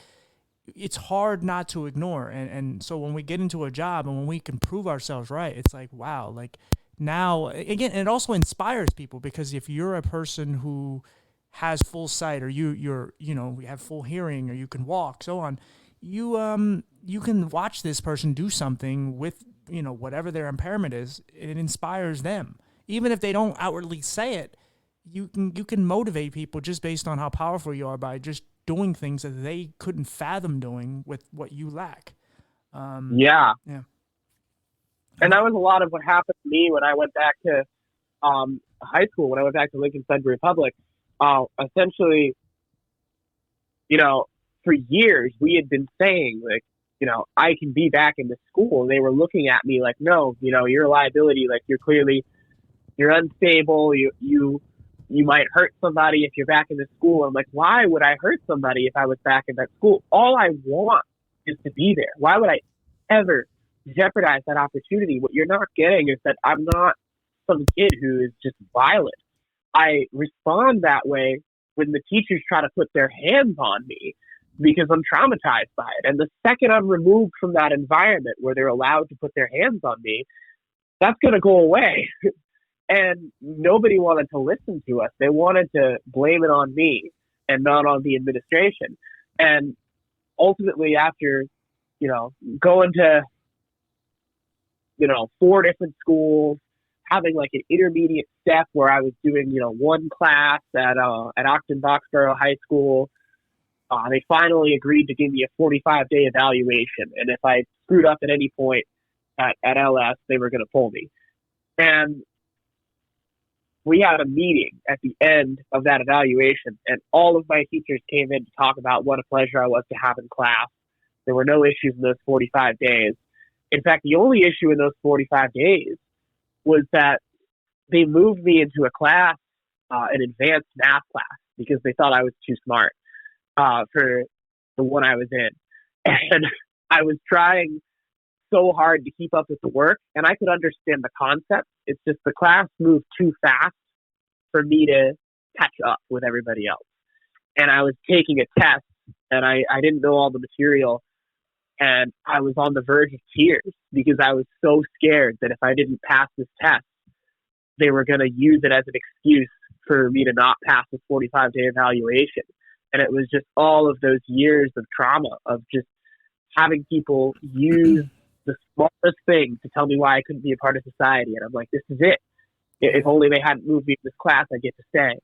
it's hard not to ignore. And so when we get into a job and when we can prove ourselves right, it's like, wow, like now, again, it also inspires people, because if you're a person who has full sight, or you have full hearing, or you can walk, so on, you can watch this person do something with, whatever their impairment is. It inspires them. Even if they don't outwardly say it, you can motivate people just based on how powerful you are by just doing things that they couldn't fathom doing with what you lack. Yeah. Yeah. And that was a lot of what happened to me when I went back to high school, when I went back to Lincoln Sudbury Public. Essentially, for years we had been saying, like, I can be back in the school. And they were looking at me like, no, you're a liability. Like, you're unstable. You might hurt somebody if you're back in the school. I'm like, why would I hurt somebody if I was back in that school? All I want is to be there. Why would I ever jeopardize that opportunity? What you're not getting is that I'm not some kid who is just violent. I respond that way when the teachers try to put their hands on me, because I'm traumatized by it. And the second I'm removed from that environment where they're allowed to put their hands on me, that's going to go away. And nobody wanted to listen to us. They wanted to blame it on me and not on the administration. And ultimately, after, going to, 4 different schools, having like an intermediate step where I was doing, one class at Octon-Boxborough High School, they finally agreed to give me a 45-day evaluation. And if I screwed up at any point at LS, they were going to pull me. And we had a meeting at the end of that evaluation, and all of my teachers came in to talk about what a pleasure I was to have in class. There were no issues in those 45 days. In fact, the only issue in those 45 days was that they moved me into a class, an advanced math class, because they thought I was too smart for the one I was in. And I was trying so hard to keep up with the work, and I could understand the concept. It's just the class moved too fast for me to catch up with everybody else. And I was taking a test, and I didn't know all the material, and I was on the verge of tears because I was so scared that if I didn't pass this test, they were going to use it as an excuse for me to not pass this 45-day evaluation. And it was just all of those years of trauma of just having people use the smallest thing to tell me why I couldn't be a part of society. And I'm like, this is it. If only they hadn't moved me to this class, I'd get to stay.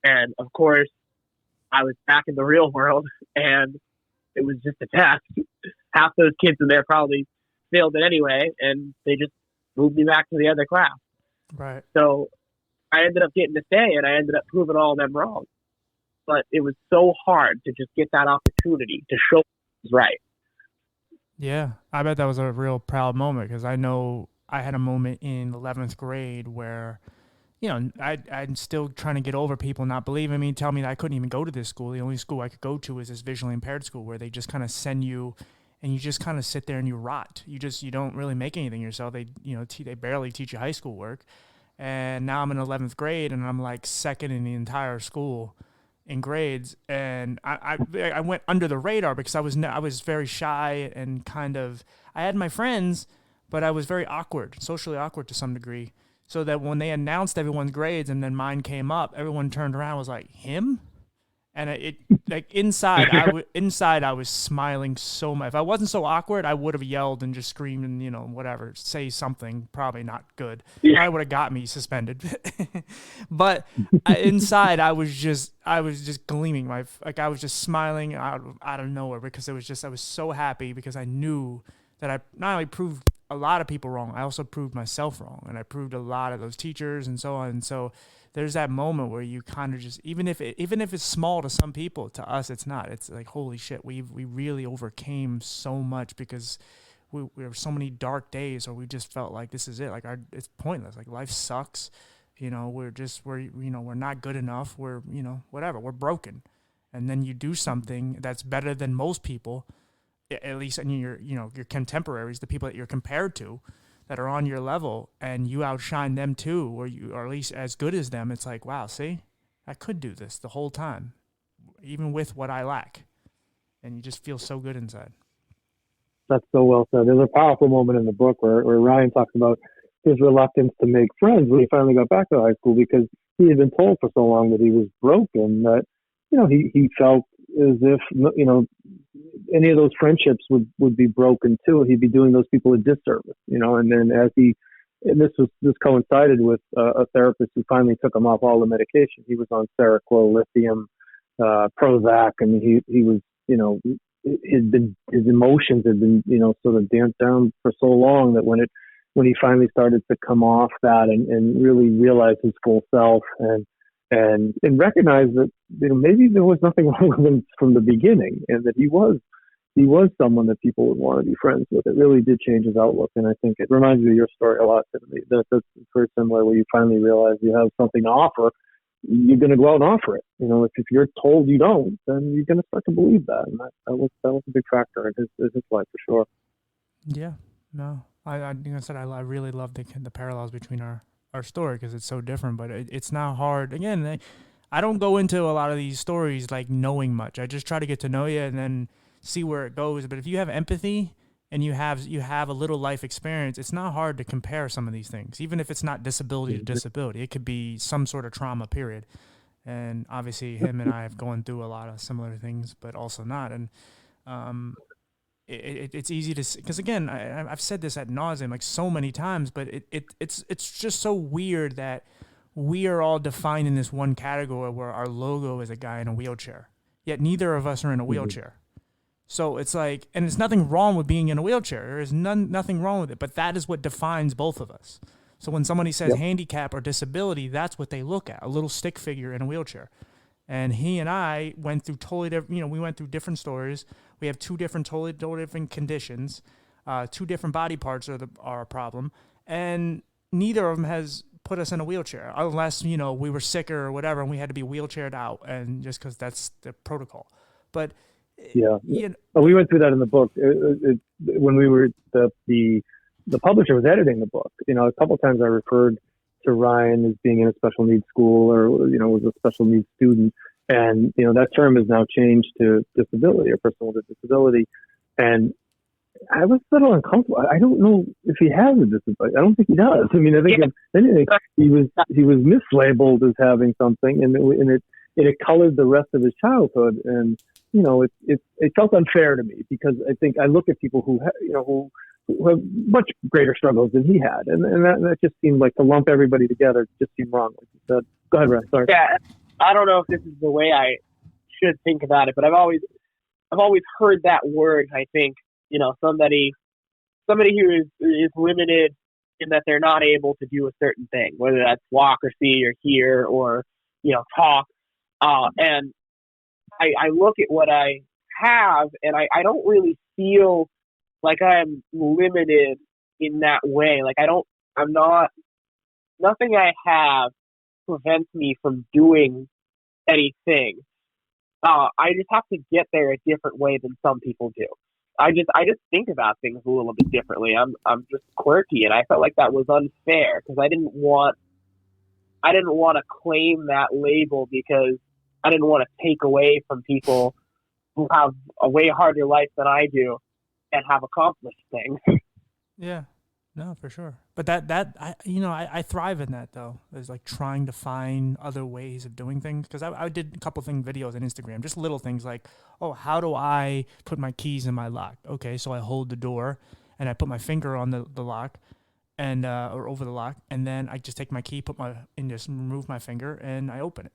And of course, I was back in the real world, and it was just a test. Half those kids in there probably failed it anyway, and they just moved me back to the other class. Right. So I ended up getting to stay, and I ended up proving all of them wrong. But it was so hard to just get that opportunity to show it was right. Yeah, I bet that was a real proud moment, because I know I had a moment in 11th grade where, I'm still trying to get over people not believing me, telling me that I couldn't even go to this school. The only school I could go to is this visually impaired school, where they just kind of send you and you just kind of sit there and you rot. You don't really make anything yourself. They, they barely teach you high school work. And now I'm in 11th grade, and I'm like second in the entire school in grades, and I went under the radar because I was very shy and I had my friends, but I was very awkward, socially awkward to some degree. So that when they announced everyone's grades and then mine came up, everyone turned around and was like, him? And inside I was smiling so much. If I wasn't so awkward, I would have yelled and just screamed and, whatever, say something probably not good. Yeah. Probably would have got me suspended. But inside I was just gleaming. I was just smiling out of nowhere, because I was so happy, because I knew that I not only proved a lot of people wrong, I also proved myself wrong, and I proved a lot of those teachers and so on. And so there's that moment where you kind of just, even if it's small to some people, to us it's not. It's like, holy shit, we really overcame so much, because we have so many dark days where we just felt like this is it. Like it's pointless. Like life sucks. We're not good enough. We're, whatever. We're broken. And then you do something that's better than most people, at least in your contemporaries, the people that you're compared to, that are on your level, and you outshine them too, or you are at least as good as them. It's like, wow, see, I could do this the whole time, even with what I lack. and you just feel so good inside. That's so well said. There's a powerful moment in the book where Ryan talks about his reluctance to make friends when he finally got back to high school, because he had been told for so long that he was broken that, he felt as if, any of those friendships would be broken too. He'd be doing those people a disservice, and then and this coincided with a therapist who finally took him off all the medication. He was on Seroquel, lithium, Prozac, and he was, his emotions had been, sort of damped down for so long that when he finally started to come off that and really realize his full self and recognize that, maybe there was nothing wrong with him from the beginning, and that he was someone that people would want to be friends with. It really did change his outlook, and I think it reminds me of your story a lot. That's very similar, where you finally realize you have something to offer. You're going to go out and offer it. If you're told you don't, then you're going to start to believe that, and that was a big factor in his life for sure. Yeah, no, I think I said I really love the parallels between our story, because it's so different, but it's not hard. Again, I don't go into a lot of these stories like knowing much. I just try to get to know you and then see where it goes. But if you have empathy and you have a little life experience, it's not hard to compare some of these things, even if it's not disability to disability. It could be some sort of trauma, period. And obviously him and I have gone through a lot of similar things, but also not. And it's easy to, because again, I've said this ad nauseum like so many times, but it's just so weird that we are all defined in this one category where our logo is a guy in a wheelchair, yet neither of us are in a wheelchair. So it's like, and there's nothing wrong with being in a wheelchair. There is nothing wrong with it, but that is what defines both of us. So when somebody says handicap or disability, that's what they look at, a little stick figure in a wheelchair. And he and I went through totally different, we went through different stories. We have two totally different conditions, two different body parts are a problem, and neither of them has put us in a wheelchair, unless, we were sicker or whatever, and we had to be wheelchaired out, and just because that's the protocol. But we went through that in the book. When we were the publisher was editing the book. A couple of times I referred to Ryan as being in a special needs school, or was a special needs student, and that term has now changed to disability or person with a disability. And I was a little uncomfortable. I don't know if he has a disability. I don't think he does. I mean, I think if anything, he was mislabeled as having something, and it colored the rest of his childhood. And it felt unfair to me, because I think I look at people who have much greater struggles than he had, and that just seemed like, to lump everybody together just seemed wrong. Like you said. Go ahead, Ryan. Sorry. Yeah, I don't know if this is the way I should think about it, but I've always heard that word. I think somebody who is limited in that they're not able to do a certain thing, whether that's walk or see or hear or talk, and I look at what I have, and I don't really feel like I'm limited in that way. Like nothing I have prevents me from doing anything. I just have to get there a different way than some people do. I just think about things a little bit differently. I'm just quirky, and I felt like that was unfair, because I didn't want to claim that label, because I didn't want to take away from people who have a way harder life than I do and have accomplished things. Yeah, no, for sure. But I thrive in that, though. It's like trying to find other ways of doing things. Because I did a couple videos on Instagram, just little things like, how do I put my keys in my lock? Okay, so I hold the door and I put my finger on the lock, and or over the lock, and then I just take my key, and just remove my finger, and I open it.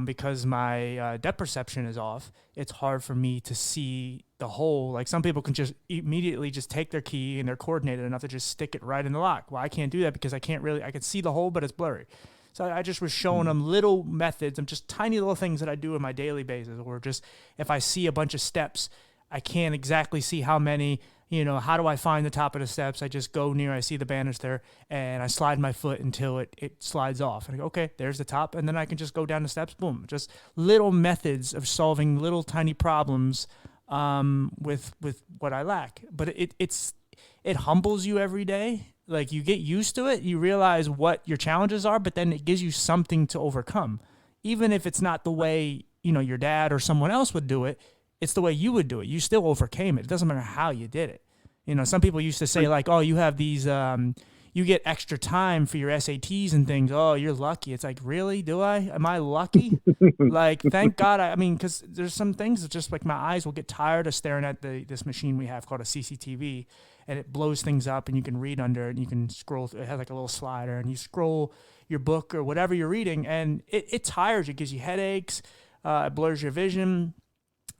Because my depth perception is off, it's hard for me to see the hole. Like some people can just immediately just take their key and they're coordinated enough to just stick it right in the lock. Well, I can't do that, because I can see the hole, but it's blurry. So I just was showing them little methods and just tiny little things that I do on my daily basis, or just if I see a bunch of steps, I can't exactly see how many, how do I find the top of the steps? I just go near, I see the banister, and I slide my foot until it slides off. And I go, okay, there's the top. And then I can just go down the steps, boom. Just little methods of solving little tiny problems with what I lack. But it humbles you every day. Like you get used to it. You realize what your challenges are, but then it gives you something to overcome. Even if it's not the way, your dad or someone else would do it, it's the way you would do it. You still overcame it. It doesn't matter how you did it. You know, some people used to say like, oh, you have these, you get extra time for your SATs and things. Oh, you're lucky. It's like, really? Do I? Am I lucky? Like, thank God. I mean, because there's some things that just like my eyes will get tired of staring at this machine we have called a CCTV, and it blows things up, and you can read under it, and you can scroll. It has like a little slider, and you scroll your book or whatever you're reading, and it tires you, gives you headaches, it blurs your vision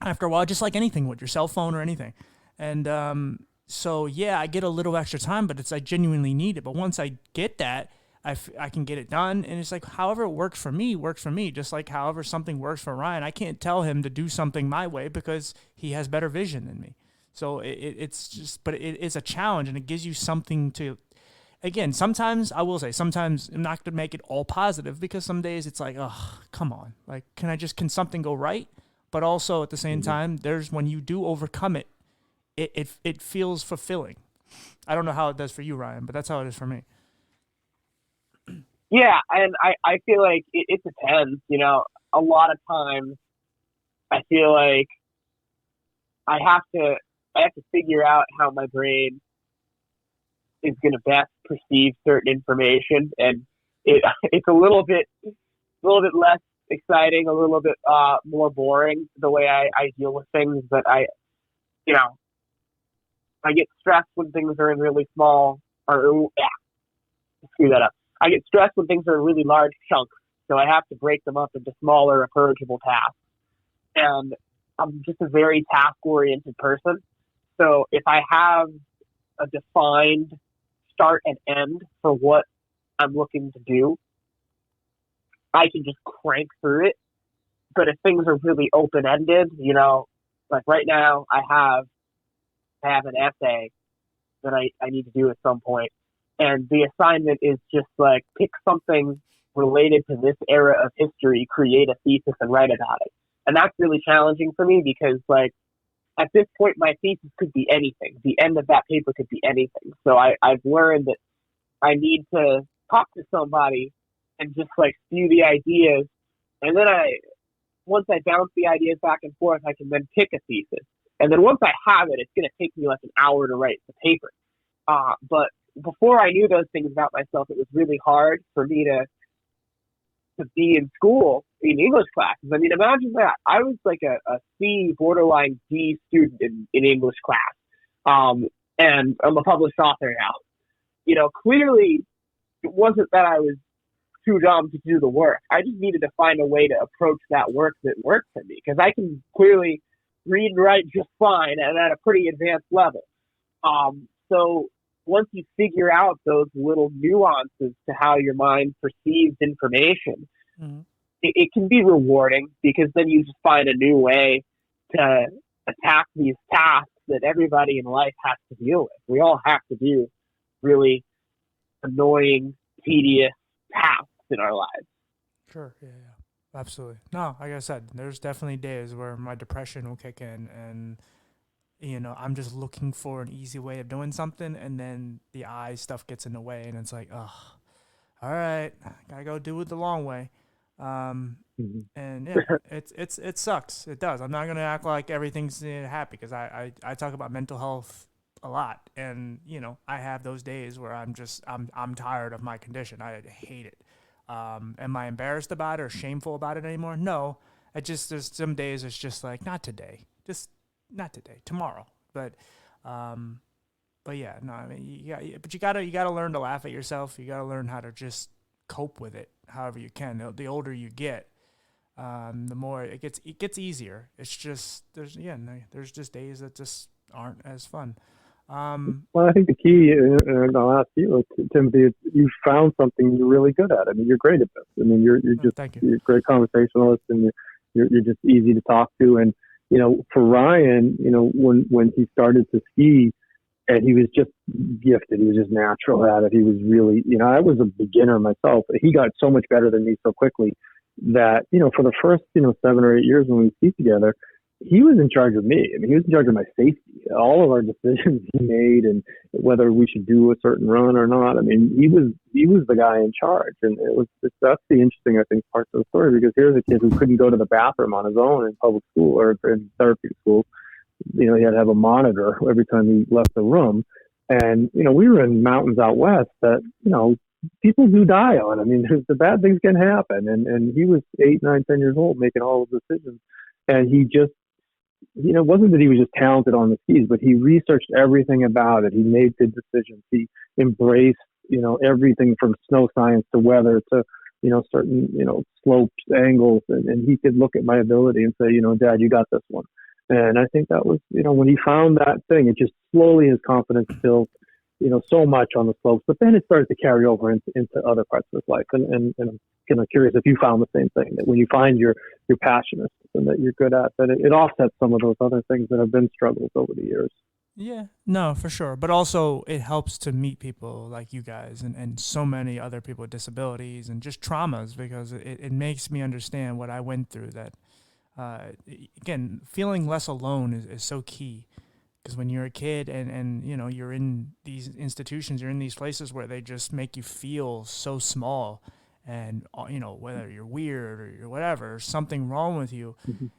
after a while, just like anything with your cell phone or anything. And so, yeah, I get a little extra time, but I genuinely need it. But once I get that, I can get it done. And it's like, however it works for me, just like however something works for Ryan. I can't tell him to do something my way because he has better vision than me. So it's just, but it is a challenge, and it gives you something to, again, sometimes I'm not going to make it all positive, because some days it's like, oh, come on. Like, can something go right? But also at the same time, there's when you do overcome it, it feels fulfilling. I don't know how it does for you, Ryan, but that's how it is for me. Yeah, and I feel like it depends. You know, a lot of times I feel like I have to figure out how my brain is going to best perceive certain information, and it's a little bit less exciting, a little bit more boring the way I deal with things. But I get stressed when things are in really small, screw that up. I get stressed when things are in really large chunks, so I have to break them up into smaller, approachable tasks. And I'm just a very task-oriented person. So if I have a defined start and end for what I'm looking to do, I can just crank through it. But if things are really open-ended, like right now I have an essay that I need to do at some point. And the assignment is just like, pick something related to this era of history, create a thesis, and write about it. And that's really challenging for me because, like, at this point, my thesis could be anything. The end of that paper could be anything. So I've learned that I need to talk to somebody and just, like, spew the ideas. And then once I bounce the ideas back and forth, I can then pick a thesis. And then once I have it, it's going to take me like an hour to write the paper. But before I knew those things about myself, it was really hard for me to be in school in English classes. I mean, imagine that. I was like a C, borderline D student in English class. And I'm a published author now. Clearly it wasn't that I was too dumb to do the work. I just needed to find a way to approach that work that worked for me, because I can clearly read and write just fine and at a pretty advanced level. So once you figure out those little nuances to how your mind perceives information, it can be rewarding, because then you just find a new way to attack these tasks that everybody in life has to deal with. We all have to do really annoying, tedious tasks in our lives. Sure, yeah. Absolutely. No, like I said, there's definitely days where my depression will kick in, and I'm just looking for an easy way of doing something, and then the eye stuff gets in the way, and it's like, oh, all right, gotta go do it the long way. And yeah, it sucks. It does. I'm not gonna act like everything's happy, because I talk about mental health a lot, and I have those days where I'm tired of my condition. I hate it. Am I embarrassed about it or shameful about it anymore? No. There's some days it's just like, not today. Just not today. Tomorrow. But yeah, no, I mean, you gotta learn to laugh at yourself. You gotta learn how to just cope with it however you can. The older you get, the more it gets easier. It's just, there's just days that just aren't as fun. Well, I think the key, and I'll ask you, Timothy, you found something you're really good at. I mean, you're great at this. I mean, you're a great conversationalist, and you're just easy to talk to. And for Ryan, when he started to ski, and he was just gifted, he was just natural at it. He was really, I was a beginner myself. He got so much better than me so quickly that for the first 7 or 8 years when we ski together, he was in charge of me. I mean, he was in charge of my safety. All of our decisions he made, and whether we should do a certain run or not. I mean, he was the guy in charge, and that's the interesting, I think, part of the story, because here's a kid who couldn't go to the bathroom on his own in public school or in therapeutic school. You know, he had to have a monitor every time he left the room, and you know, we were in mountains out west that, you know, people do die on. I mean, the bad things can happen, and he was 8, 9, 10 years old making all of the decisions, and he just, you know, it wasn't that he was just talented on the skis, but he researched everything about it. He made good decisions. He embraced, you know, everything from snow science to weather to, you know, certain, you know, slopes, angles, and he could look at my ability and say, you know, Dad, you got this one. And I think that was, you know, when he found that thing, it just slowly his confidence built, you know, so much on the slopes, but then it started to carry over into other parts of his life. And I'm kind of curious if you found the same thing, that when you find your passion and that you're good at, that it offsets some of those other things that have been struggles over the years. Yeah, no, for sure. But also it helps to meet people like you guys and so many other people with disabilities and just traumas, because it makes me understand what I went through. That, again, feeling less alone is so key. Because when you're a kid and you know, you're in these institutions, you're in these places where they just make you feel so small, and you know, whether you're weird or you're whatever, or something wrong with you,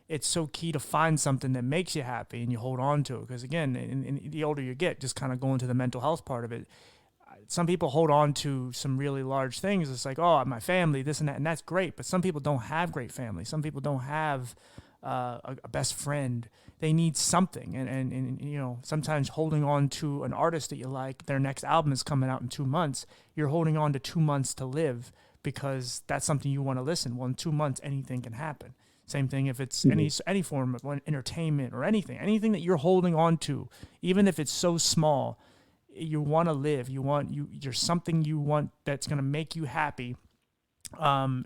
it's so key to find something that makes you happy and you hold on to it. Because again, in the older you get, just kind of going to the mental health part of it, some people hold on to some really large things. It's like, oh, my family, this and that, and that's great. But some people don't have great family. Some people don't have a best friend. They need something, and you know, sometimes holding on to an artist that you like, their next album is coming out in 2 months. You're holding on to 2 months to live because that's something you want to listen. Well, in 2 months, anything can happen. Same thing if it's any form of entertainment or anything that you're holding on to, even if it's so small. You want to live. There's something you want that's going to make you happy.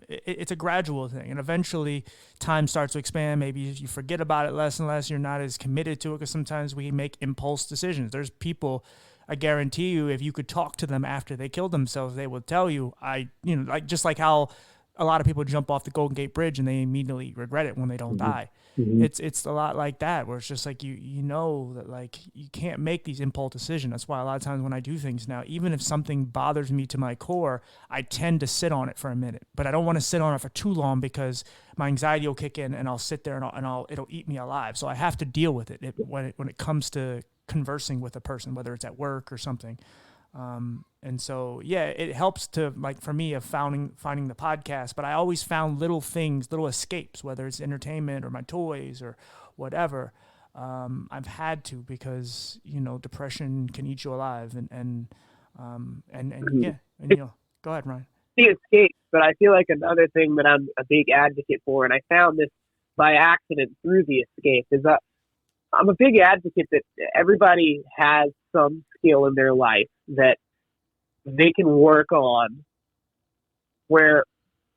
It's a gradual thing, and eventually time starts to expand. Maybe you forget about it less and less. You're not as committed to it, because sometimes we make impulse decisions. There's people, I guarantee you, if you could talk to them after they killed themselves, they will tell you, like, just like how a lot of people jump off the Golden Gate Bridge and they immediately regret it when they don't die. It's a lot like that, where it's just like you know that, like, you can't make these impulse decisions. That's why a lot of times when I do things now, even if something bothers me to my core, I tend to sit on it for a minute. But I don't want to sit on it for too long, because my anxiety will kick in and I'll sit there and it'll eat me alive. So I have to deal with it when it comes to conversing with a person, whether it's at work or something. And so, yeah, it helps to, like, for me, of finding the podcast, but I always found little things, little escapes, whether it's entertainment or my toys or whatever. I've had to, because, you know, depression can eat you alive, and you know, go ahead, Ryan. The escapes, but I feel like another thing that I'm a big advocate for, and I found this by accident through the escape, is that I'm a big advocate that everybody has some skill in their life that they can work on, where,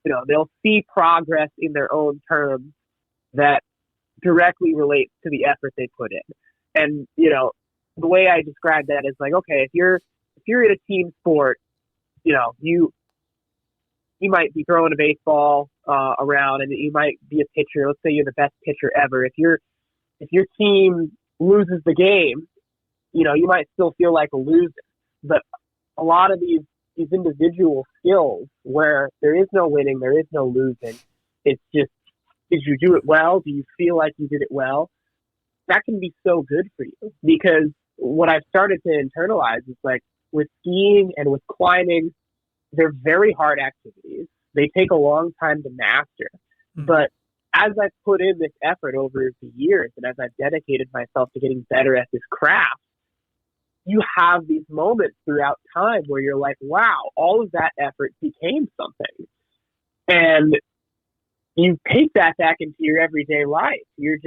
you know, they'll see progress in their own terms that directly relates to the effort they put in. And, you know, the way I describe that is like, okay, if you're in a team sport, you know, you might be throwing a baseball around, and you might be a pitcher. Let's say you're the best pitcher ever. If your team loses the game, you know, you might still feel like a loser. But a lot of these individual skills, where there is no winning, there is no losing, it's just, did you do it well? Do you feel like you did it well? That can be so good for you, because what I've started to internalize is, like, with skiing and with climbing, they're very hard activities. They take a long time to master. But as I've put in this effort over the years, and as I've dedicated myself to getting better at this craft, you have these moments throughout time where you're like, wow, all of that effort became something. And you take that back into your everyday life. You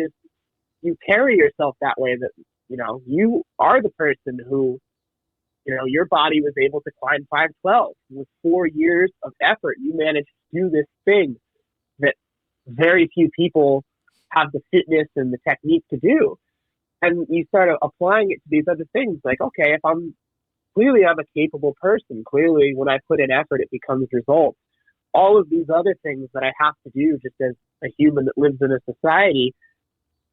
carry yourself that way, that, you know, you are the person who, you know, your body was able to climb 512 with 4 years of effort. You managed to do this thing that very few people have the fitness and the technique to do. And you start applying it to these other things. Like, okay, if I'm a capable person. Clearly, when I put in effort, it becomes results. All of these other things that I have to do just as a human that lives in a society,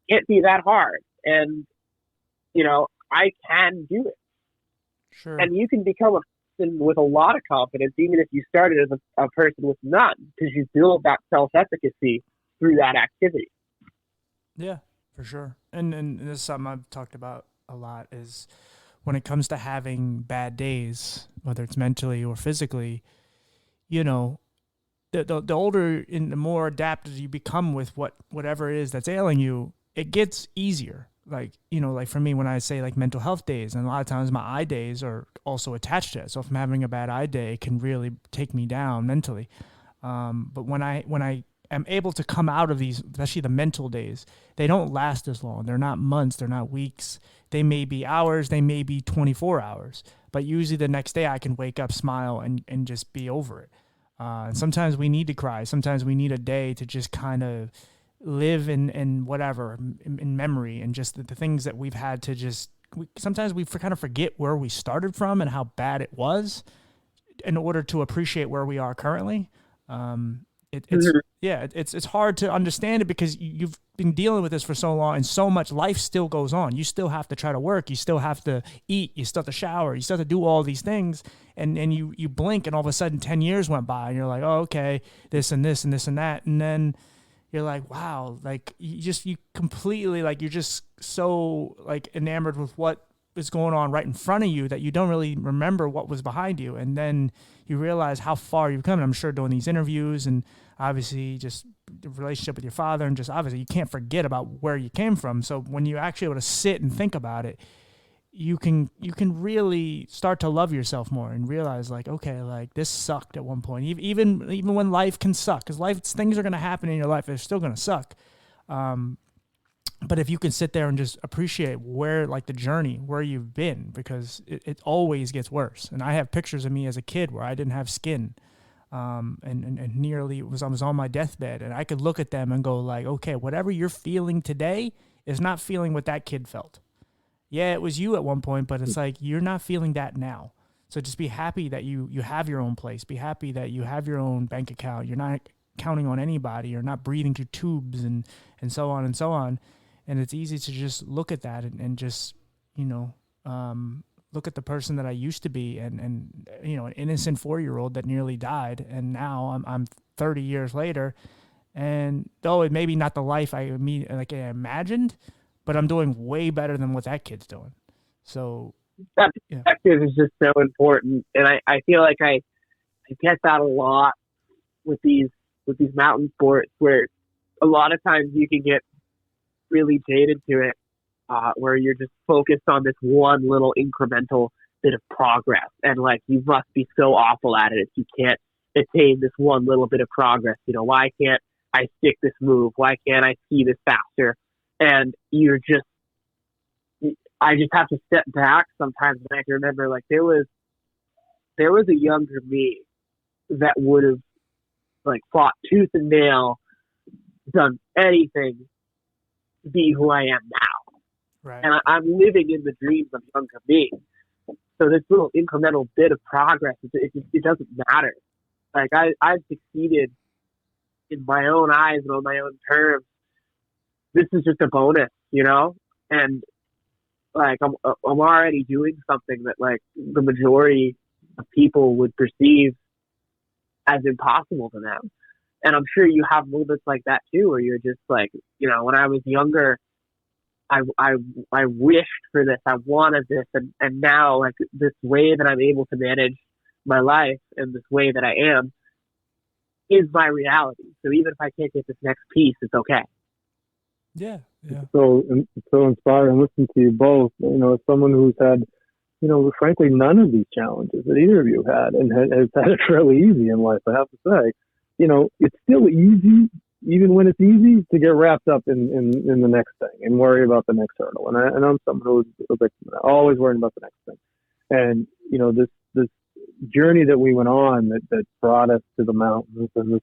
can't be that hard. And, I can do it. Sure. And you can become a person with a lot of confidence, even if you started as a person with none, because you build that self-efficacy through that activity. Yeah, for sure. And this is something I've talked about a lot is when it comes to having bad days, whether it's mentally or physically, the older and the more adapted you become with whatever it is that's ailing you, it gets easier. Like for me, when I say like mental health days, and a lot of times my eye days are also attached to it. So if I'm having a bad eye day, it can really take me down mentally. But when I am able to come out of these, especially the mental days, they don't last as long. They're not months. They're not weeks. They may be hours. They may be 24 hours. But usually the next day I can wake up, smile, and just be over it. And sometimes we need to cry. Sometimes we need a day to just kind of live in whatever, in memory, and just the things that we've had to just, sometimes we kind of forget where we started from and how bad it was in order to appreciate where we are currently. It's hard to understand it because you've been dealing with this for so long and so much life still goes on. You still have to try to work. You still have to eat. You still have to shower. You still have to do all these things. And you blink and all of a sudden 10 years went by and you're like, oh, okay, this and this and this and that. And then you're like, wow, like you completely, like, you're just so like enamored with what is going on right in front of you that you don't really remember what was behind you. And then you realize how far you've come. And I'm sure doing these interviews and obviously just the relationship with your father, and just obviously you can't forget about where you came from. So when you're actually able to sit and think about it, you can really start to love yourself more and realize like, okay, like this sucked at one point. Even when life can suck, because things are going to happen in your life. They're still going to suck. But if you can sit there and just appreciate where, like, the journey, where you've been, because it always gets worse. And I have pictures of me as a kid where I didn't have skin, and nearly I was on my deathbed, and I could look at them and go like, okay, whatever you're feeling today is not feeling what that kid felt. Yeah, it was you at one point, but it's like you're not feeling that now. So just be happy that you have your own place. Be happy that you have your own bank account. You're not counting on anybody. You're not breathing through tubes and so on and so on. And it's easy to just look at that and just, look at the person that I used to be and an innocent 4-year-old that nearly died. And now I'm 30 years later. And though it may be not the life I imagined, but I'm doing way better than what that kid's doing. So that perspective is just so important. And I feel like I get that a lot with these mountain sports, where a lot of times you can get really jaded to it, where you're just focused on this one little incremental bit of progress, and like you must be so awful at it if you can't attain this one little bit of progress. Why can't I stick this move? Why can't I see this faster? And I just have to step back sometimes, and I can remember like there was a younger me that would have like fought tooth and nail, done anything to be who I am now. Right. And I'm living in the dreams of younger me. So this little incremental bit of progress, it doesn't matter. Like I've succeeded in my own eyes and on my own terms. This is just a bonus, and like I'm already doing something that like the majority of people would perceive as impossible to them. And I'm sure you have moments like that too, where you're just like, when I was younger, I wished for this, I wanted this, and now like this way that I'm able to manage my life and this way that I am is my reality. So even if I can't get this next piece, it's okay. Yeah. So inspiring. Listen to you both. As someone who's had, frankly, none of these challenges that either of you had, and has had it fairly easy in life, I have to say. It's still easy, even when it's easy, to get wrapped up in the next thing and worry about the next hurdle. And I'm someone who's always worrying about the next thing. And this journey that we went on that brought us to the mountains, and this,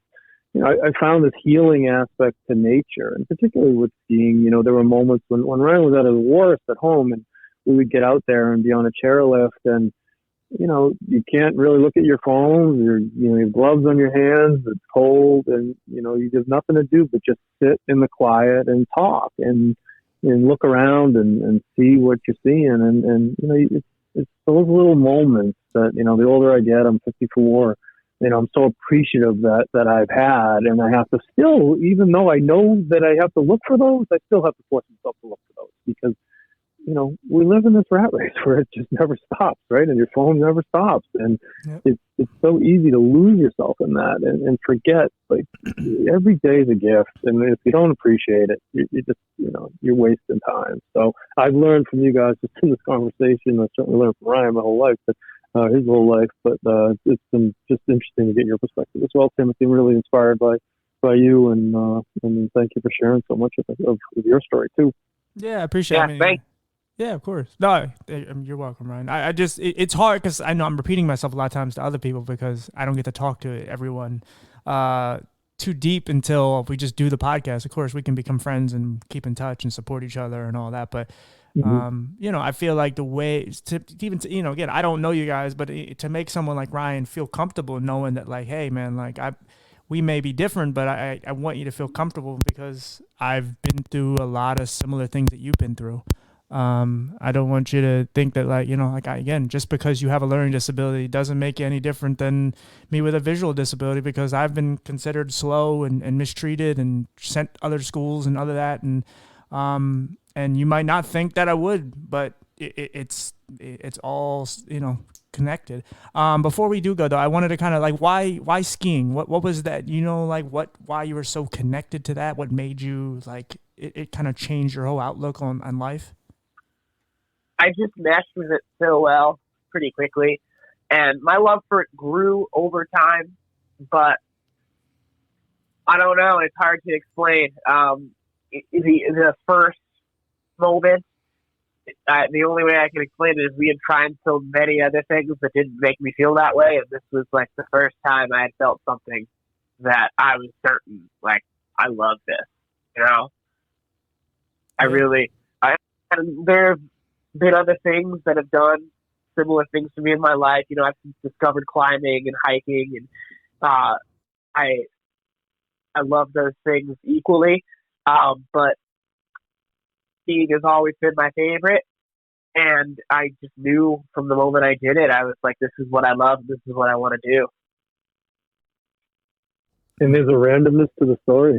I found this healing aspect to nature, and particularly with skiing. There were moments when Ryan was at his worst at home, and we would get out there and be on a chairlift, and you can't really look at your phones. You have gloves on your hands. It's cold, and you have nothing to do but just sit in the quiet and talk. And and look around and see what you're seeing. And it's those little moments that, the older I get, I'm 54, I'm so appreciative that I've had, and I have to still, even though I know that I have to look for those, I still have to force myself to look for those, because we live in this rat race where it just never stops, right? And your phone never stops. And Yep. it's so easy to lose yourself in that and forget, like, every day is a gift. And if you don't appreciate it, you just, you're wasting time. So I've learned from you guys just in this conversation. I certainly learned from Ryan my whole life, but his whole life. But it's been just interesting to get your perspective as well, Timothy. I'm really inspired by you, and thank you for sharing so much of your story too. Yeah, I appreciate it. Thanks. Yeah, of course. No, you're welcome, Ryan. I just, it's hard because I know I'm repeating myself a lot of times to other people because I don't get to talk to everyone too deep until we just do the podcast. Of course, we can become friends and keep in touch and support each other and all that. But, I feel like the way to even, again, I don't know you guys, but to make someone like Ryan feel comfortable knowing that, like, hey, man, like, we may be different, but I want you to feel comfortable because I've been through a lot of similar things that you've been through. I don't want you to think that, like, again, just because you have a learning disability doesn't make you any different than me with a visual disability, because I've been considered slow and mistreated and sent other schools and other that. And you might not think that I would, but it's all, connected. Before we do go though, I wanted to kind of like, why skiing? What was that, why you were so connected to that? What made you like, it kind of changed your whole outlook on life? I just meshed with it so well pretty quickly, and my love for it grew over time, but I don't know, it's hard to explain. The first moment, the only way I can explain it is we had tried so many other things that didn't make me feel that way, and this was like the first time I had felt something that I was certain, like, I love this, there have been other things that have done similar things to me in my life. I've discovered climbing and hiking, and I love those things equally. But skiing has always been my favorite, and I just knew from the moment I did it, I was like, this is what I love, this is what I want to do. And there's a randomness to the story,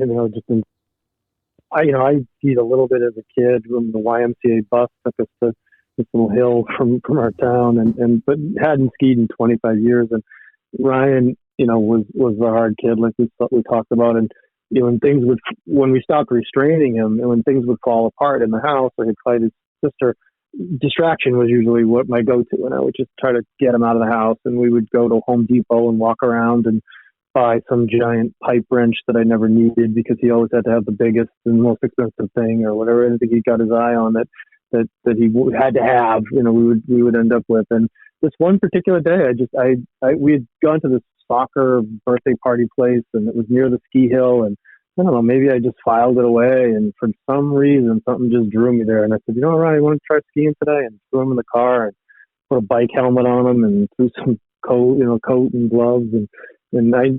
I skied a little bit as a kid when the YMCA bus took us to this little hill from our town, but hadn't skied in 25 years. And Ryan, was a hard kid, like we talked about. And, when we stopped restraining him and when things would fall apart in the house or he'd fight his sister, distraction was usually what my go-to. And I would just try to get him out of the house, and we would go to Home Depot and walk around and buy some giant pipe wrench that I never needed because he always had to have the biggest and most expensive thing or whatever, anything he got his eye on that he had to have, we would end up with. And this one particular day, we had gone to this soccer birthday party place, and it was near the ski hill, and I don't know, maybe I just filed it away, and for some reason something just drew me there, and I said, Ryan, you want to try skiing today? And threw him in the car and put a bike helmet on him and threw some coat and gloves, and I,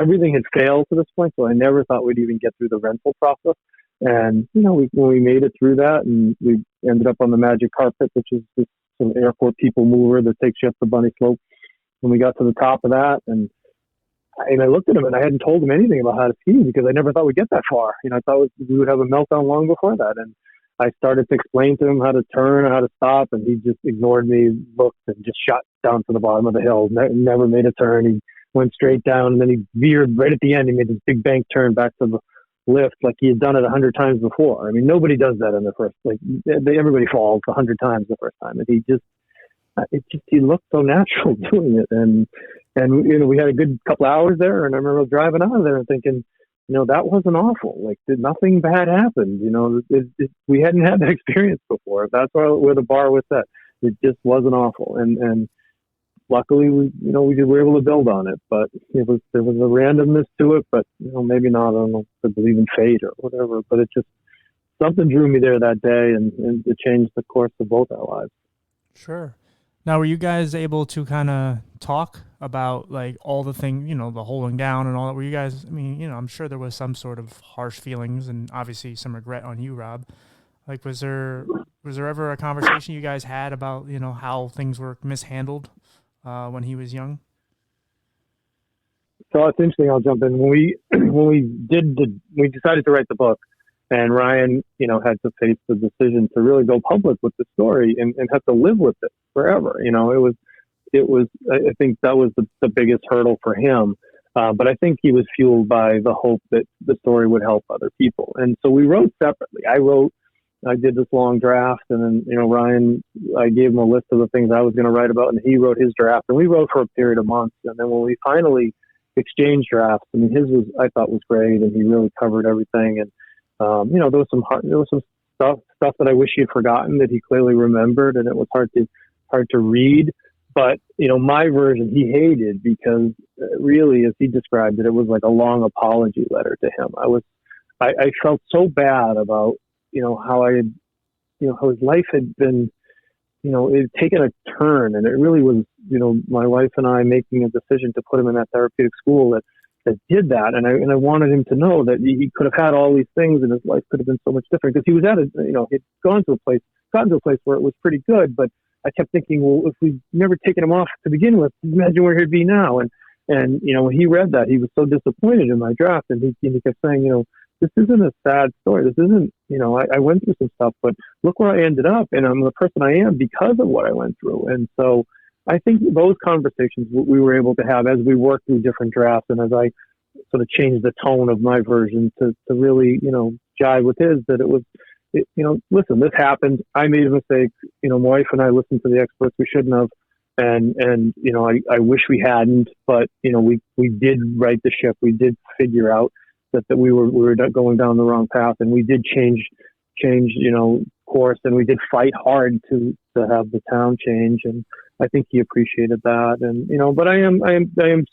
everything had failed to this point, so I never thought we'd even get through the rental process. And, when we made it through that, and we ended up on the Magic Carpet, which is this sort of airport people mover that takes you up the bunny slope. And we got to the top of that, and I looked at him, and I hadn't told him anything about how to ski because I never thought we'd get that far. I thought we would have a meltdown long before that. And I started to explain to him how to turn or how to stop, and he just ignored me, looked, and just shot down to the bottom of the hill. Never made a turn. He went straight down, and then he veered right at the end. He made this big bank turn back to the lift like he had done it 100 times before. I mean, nobody does that in the first, everybody falls 100 times the first time. And he looked so natural doing it. And we had a good couple hours there, and I remember driving out of there and thinking, that wasn't awful. Like, nothing bad happened. We hadn't had that experience before. That's where the bar was set. It just wasn't awful. And luckily, we were able to build on it. But there was a randomness to it. But maybe not. I don't know if I believe in fate or whatever. But it just, something drew me there that day, and it changed the course of both our lives. Sure. Now, were you guys able to kind of talk about like all the things, the holding down and all that? Were you guys, I'm sure there was some sort of harsh feelings and obviously some regret on you, Rob. Like, was there ever a conversation you guys had about, you know, how things were mishandled when he was young? So it's interesting. I'll jump in. When we decided to write the book, and Ryan, you know, had to face the decision to really go public with the story and have to live with it forever. You know, it was. I think that was the biggest hurdle for him. But I think he was fueled by the hope that the story would help other people. And so we wrote separately. I did this long draft, and then, you know, Ryan, I gave him a list of the things I was going to write about, and he wrote his draft. And we wrote for a period of months. And then when we finally exchanged drafts, I mean, his was, I thought, was great, and he really covered everything. And you know, there was some stuff that I wish he had forgotten that he clearly remembered, and it was hard to read. But, you know, my version he hated because really, as he described it, it was like a long apology letter to him. I felt so bad about, you know, how how his life had been, you know, it had taken a turn, and it really was, you know, my wife and I making a decision to put him in that therapeutic school that did that. And I wanted him to know that he could have had all these things and his life could have been so much different, because he was he'd gotten to a place where it was pretty good, but I kept thinking, well, if we'd never taken him off to begin with, imagine where he'd be now. And you know, when he read that, he was so disappointed in my draft, and he kept saying, you know, this isn't a sad story. This isn't, you know, I went through some stuff, but look where I ended up, and I'm the person I am because of what I went through. And so I think those conversations we were able to have as we worked through different drafts, and as I sort of changed the tone of my version to really, you know, jive with his, that it was, you know, listen, this happened. I made a mistake. You know, my wife and I listened to the experts. We shouldn't have. And you know, I wish we hadn't, but, you know, we did right the ship. We did figure out that we were going down the wrong path, and we did change, you know, course, and we did fight hard to have the town change. And I think he appreciated that. And, you know, but I am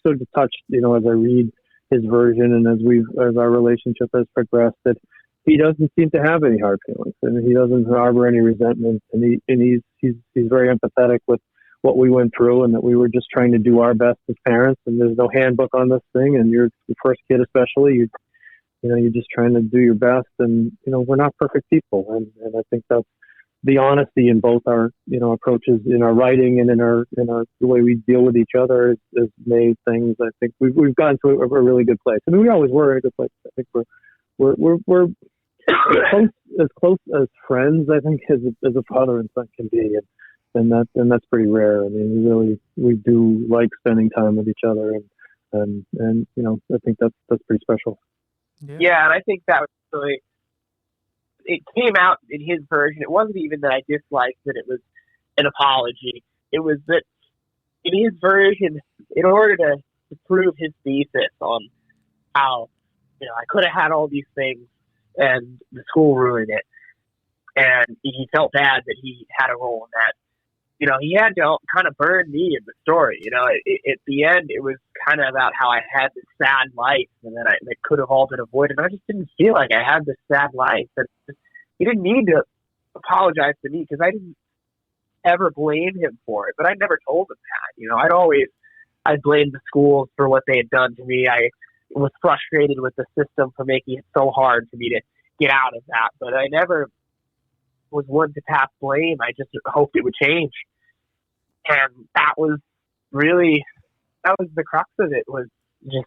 sort of touched, you know, as I read his version and as our relationship has progressed, that he doesn't seem to have any hard feelings, and he doesn't harbor any resentment, and he's very empathetic with what we went through, and that we were just trying to do our best as parents, and there's no handbook on this thing, and you're the first kid especially, you're just trying to do your best, and, you know, we're not perfect people, and I think that's the honesty in both our, you know, approaches in our writing and in our the way we deal with each other has made things, I think we've gotten to a really good place. I mean, we always were in a good place. I think we're as close as friends, I think, as a father and son can be, and that's pretty rare. I mean, we do like spending time with each other, and you know, I think that's pretty special. Yeah, and I think that was really, it came out in his version. It wasn't even that I disliked that it was an apology. It was that in his version, in order to prove his thesis on how, you know, I could have had all these things and the school ruined it, and he felt bad that he had a role in that. You know, he had to kind of burn me in the story. You know, at the end, it was kind of about how I had this sad life, and that could have all been avoided. I just didn't feel like I had this sad life. And he didn't need to apologize to me, because I didn't ever blame him for it. But I never told him that. You know, I blamed the schools for what they had done to me. I was frustrated with the system for making it so hard for me to get out of that. But I never was one to pass blame. I just hoped it would change. And that was the crux of it, was just,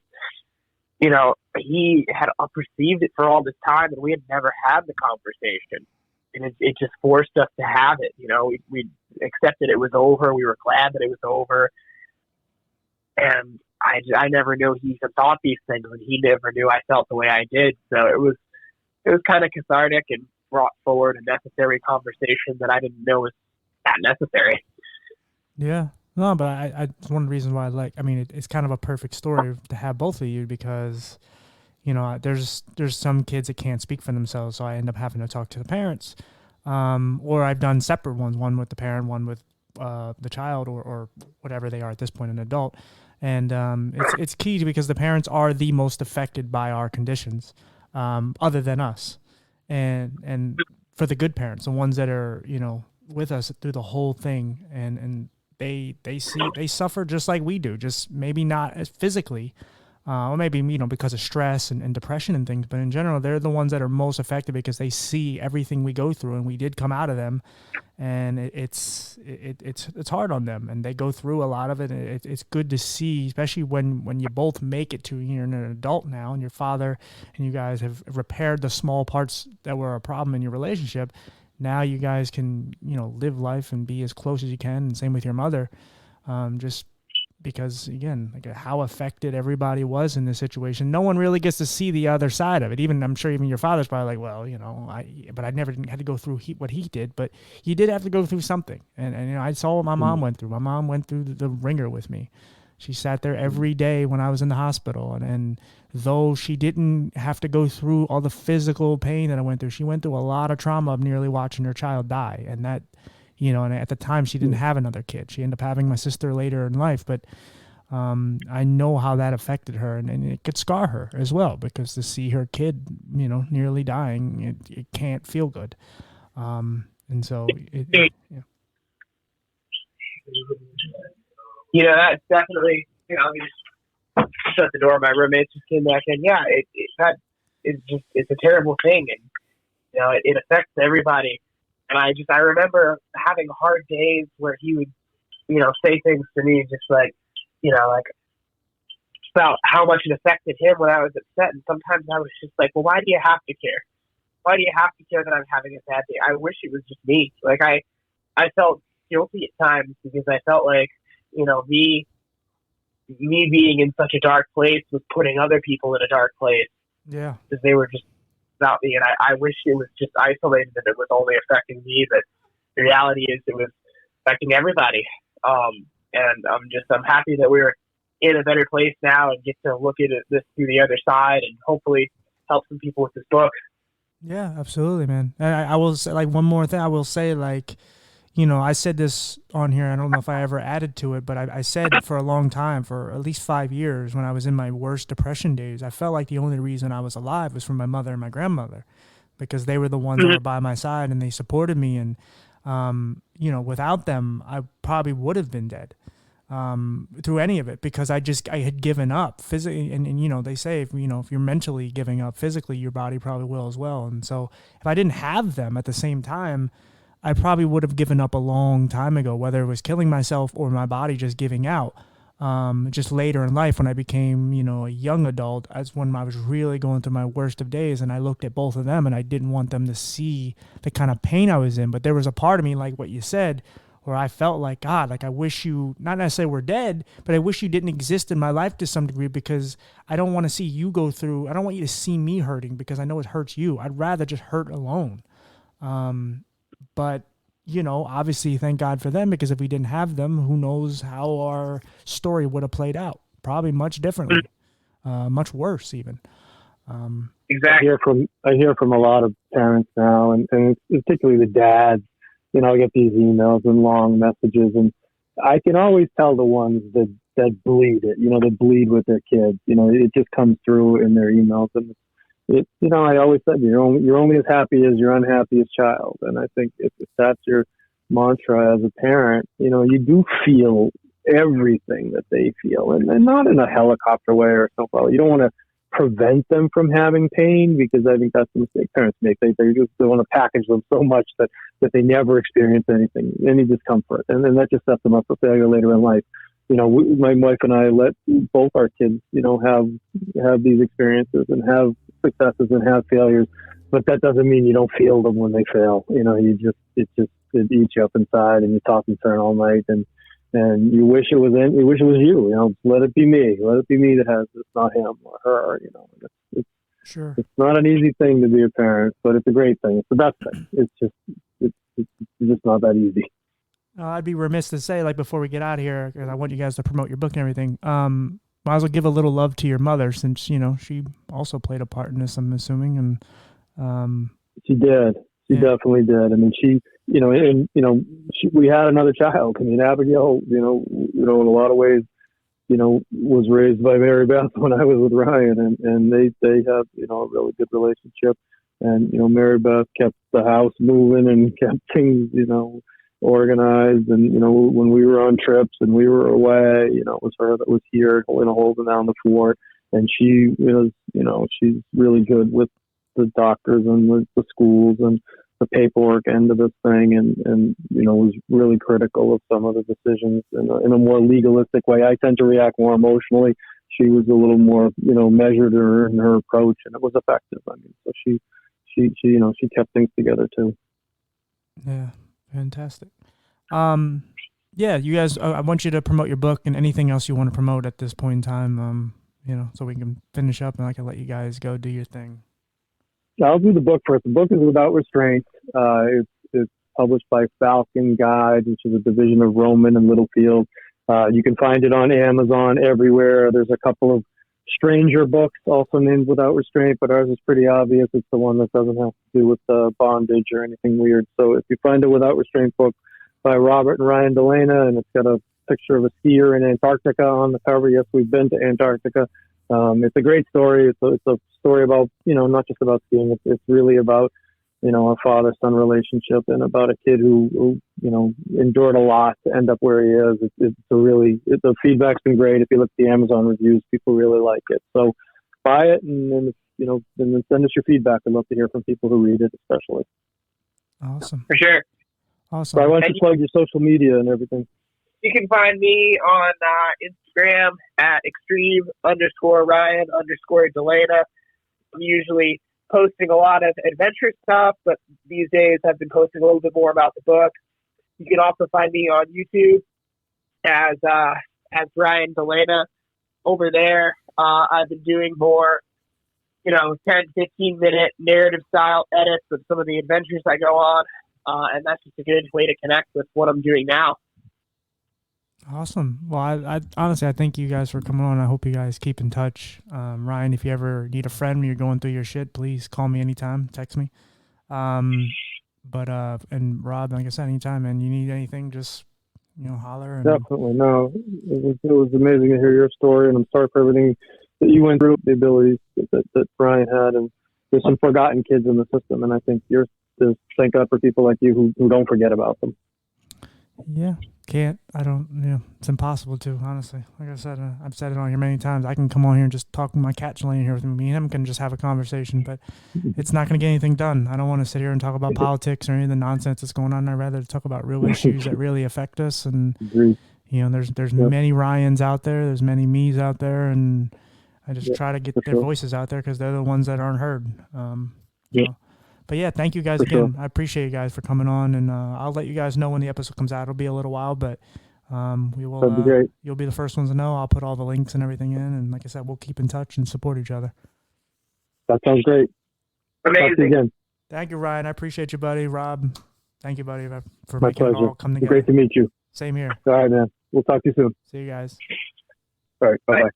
you know, he had perceived it for all this time, and we had never had the conversation. And it just forced us to have it. You know, we accepted it was over. We were glad that it was over. And I never knew he even thought these things, and he never knew I felt the way I did. So it was kind of cathartic and brought forward a necessary conversation that I didn't know was that necessary. Yeah. No, but I it's one of the reasons why it's kind of a perfect story to have both of you, because, you know, there's some kids that can't speak for themselves, so I end up having to talk to the parents. Or I've done separate ones, one with the parent, one with the child, or whatever they are at this point, an adult. And it's key, because the parents are the most affected by our conditions, other than us. And for the good parents, the ones that are, you know, with us through the whole thing, and they suffer just like we do, just maybe not as physically, or maybe, because of stress and depression and things. But in general, they're the ones that are most affected because they see everything we go through, and we did come out of them, and it's hard on them, and they go through a lot of it. It's good to see, especially when you both make it to, you're an adult now, and your father and you guys have repaired the small parts that were a problem in your relationship. Now you guys can, live life and be as close as you can, and same with your mother. Just because, again, like how affected everybody was in this situation. No one really gets to see the other side of it. I'm sure even your father's probably like, well, but I never had to go through what he did, but you did have to go through something. And I saw what my mom went through. My mom went through the ringer with me. She sat there every day when I was in the hospital. And though she didn't have to go through all the physical pain that I went through, she went through a lot of trauma of nearly watching her child die. And that, and at the time she didn't have another kid. She ended up having my sister later in life, but I know how that affected her, and it could scar her as well, because to see her kid, nearly dying, it can't feel good. And so, that's definitely, I just shut the door. My roommates just came back in. Yeah, it's a terrible thing, and it affects everybody. And I remember having hard days where he would, say things to me just like, like about how much it affected him when I was upset. And sometimes I was just like, well, why do you have to care? Why do you have to care that I'm having a bad day? I wish it was just me. Like I felt guilty at times because I felt like, me being in such a dark place was putting other people in a dark place. Yeah. Because they were just about me. And I wish it was just isolated and it was only affecting me. But the reality is it was affecting everybody. And I'm happy that we're in a better place now and get to look at this through the other side and hopefully help some people with this book. Yeah, absolutely, man. And I will say, like, one more thing. I will say, like, I said this on here. I don't know if I ever added to it, but I said for a long time, for at least 5 years, when I was in my worst depression days, I felt like the only reason I was alive was from my mother and my grandmother, because they were the ones that were by my side and they supported me. And, without them, I probably would have been dead through any of it, because I had given up physically. And they say, if you're mentally giving up, physically, your body probably will as well. And so if I didn't have them at the same time, I probably would have given up a long time ago, whether it was killing myself or my body just giving out. Just later in life, when I became, a young adult, that's when I was really going through my worst of days. And I looked at both of them and I didn't want them to see the kind of pain I was in. But there was a part of me, like what you said, where I felt like, God, like I wish you, not necessarily were dead, but I wish you didn't exist in my life to some degree, because I don't want to see you go through, I don't want you to see me hurting, because I know it hurts you. I'd rather just hurt alone. But, obviously, thank God for them, because if we didn't have them, who knows how our story would have played out. Probably much differently, much worse even. Exactly. I hear from a lot of parents now, and particularly the dads. I get these emails and long messages, and I can always tell the ones that bleed it, that bleed with their kids. It just comes through in their emails. And I always said, you're only as happy as your unhappiest child. And I think if that's your mantra as a parent, you do feel everything that they feel, and not in a helicopter way or something. You don't want to prevent them from having pain, because I think that's the mistake parents make. They want to package them so much that they never experience any discomfort, and then that just sets them up for failure later in life. My wife and I let both our kids, have these experiences and have successes and have failures, but that doesn't mean you don't feel them when they fail. It eats you up inside, and you toss and turn all night, and you wish it was you. Let it be me. Let it be me that has this, not him or her. Sure. It's not an easy thing to be a parent, but it's a great thing. It's the best thing. It's just not that easy. I'd be remiss to say, like, before we get out of here, because I want you guys to promote your book and everything. Might as well give a little love to your mother, since she also played a part in this, I'm assuming. And she did. She definitely did. I mean, we had another child. I mean, Abigail, in a lot of ways, was raised by Mary Beth when I was with Ryan, and they have, a really good relationship. And, Mary Beth kept the house moving and kept things, organized. And, when we were on trips and we were away, it was her that was here, holding down the fort. and she is, she's really good with the doctors and the schools and the paperwork end of this thing, and was really critical of some of the decisions in a more legalistic way. I tend to react more emotionally. She was a little more, measured in her approach, and it was effective. I mean, so she kept things together too. Yeah, fantastic. Yeah, you guys, I want you to promote your book and anything else you want to promote at this point in time, so we can finish up and I can let you guys go do your thing. I'll do the book first. The book is Without Restraint. It's published by Falcon Guide, which is a division of Roman and Littlefield. You can find it on Amazon everywhere. There's a couple of stranger books also named Without Restraint, but ours is pretty obvious. It's the one that doesn't have to do with bondage or anything weird. So if you find a Without Restraint book by Robert and Ryan Delena, and it's got a picture of a skier in Antarctica on the cover. Yes, we've been to Antarctica. It's a great story. It's a story about, not just about skiing. It's really about, a father-son relationship and about a kid who endured a lot to end up where he is. The feedback's been great. If you look at the Amazon reviews, people really like it. So buy it and then send us your feedback. I'd love to hear from people who read it, especially. Awesome. For sure. Awesome. So I want you to plug your social media and everything. You can find me on Instagram at extreme_Ryan_Delena. I'm usually posting a lot of adventure stuff, but these days I've been posting a little bit more about the book. You can also find me on YouTube as Ryan Delena. Over there, I've been doing more, 10, 15-minute narrative style edits of some of the adventures I go on, and that's just a good way to connect with what I'm doing now. Awesome. Well, I honestly, I thank you guys for coming on. I hope you guys keep in touch. Ryan, if you ever need a friend when you're going through your shit, please call me anytime. Text me. And Rob, like I said, anytime, and you need anything, just, holler. And definitely. No, it was amazing to hear your story, and I'm sorry for everything that you went through, the abilities that Brian had, and there's some forgotten kids in the system, and I think thank God for people like you who don't forget about them. Yeah. It's impossible to, honestly. Like I said, I've said it on here many times. I can come on here and just talk with my cat's laying here with me. Me and him can just have a conversation, but it's not going to get anything done. I don't want to sit here and talk about politics or any of the nonsense that's going on. I'd rather talk about real issues that really affect us. And, there's many Ryans out there. There's many me's out there. And I just try to get their voices out there because they're the ones that aren't heard. But yeah, thank you guys again. Sure. I appreciate you guys for coming on, and I'll let you guys know when the episode comes out. It'll be a little while, but we will. That'd be great. You'll be the first ones to know. I'll put all the links and everything in, and like I said, we'll keep in touch and support each other. That sounds great. Amazing. Again. Thank you, Ryan. I appreciate you, buddy. Rob, thank you, buddy, for my making pleasure. it all come together. Great to meet you. Same here. All right, man. We'll talk to you soon. See you guys. All right. Bye-bye.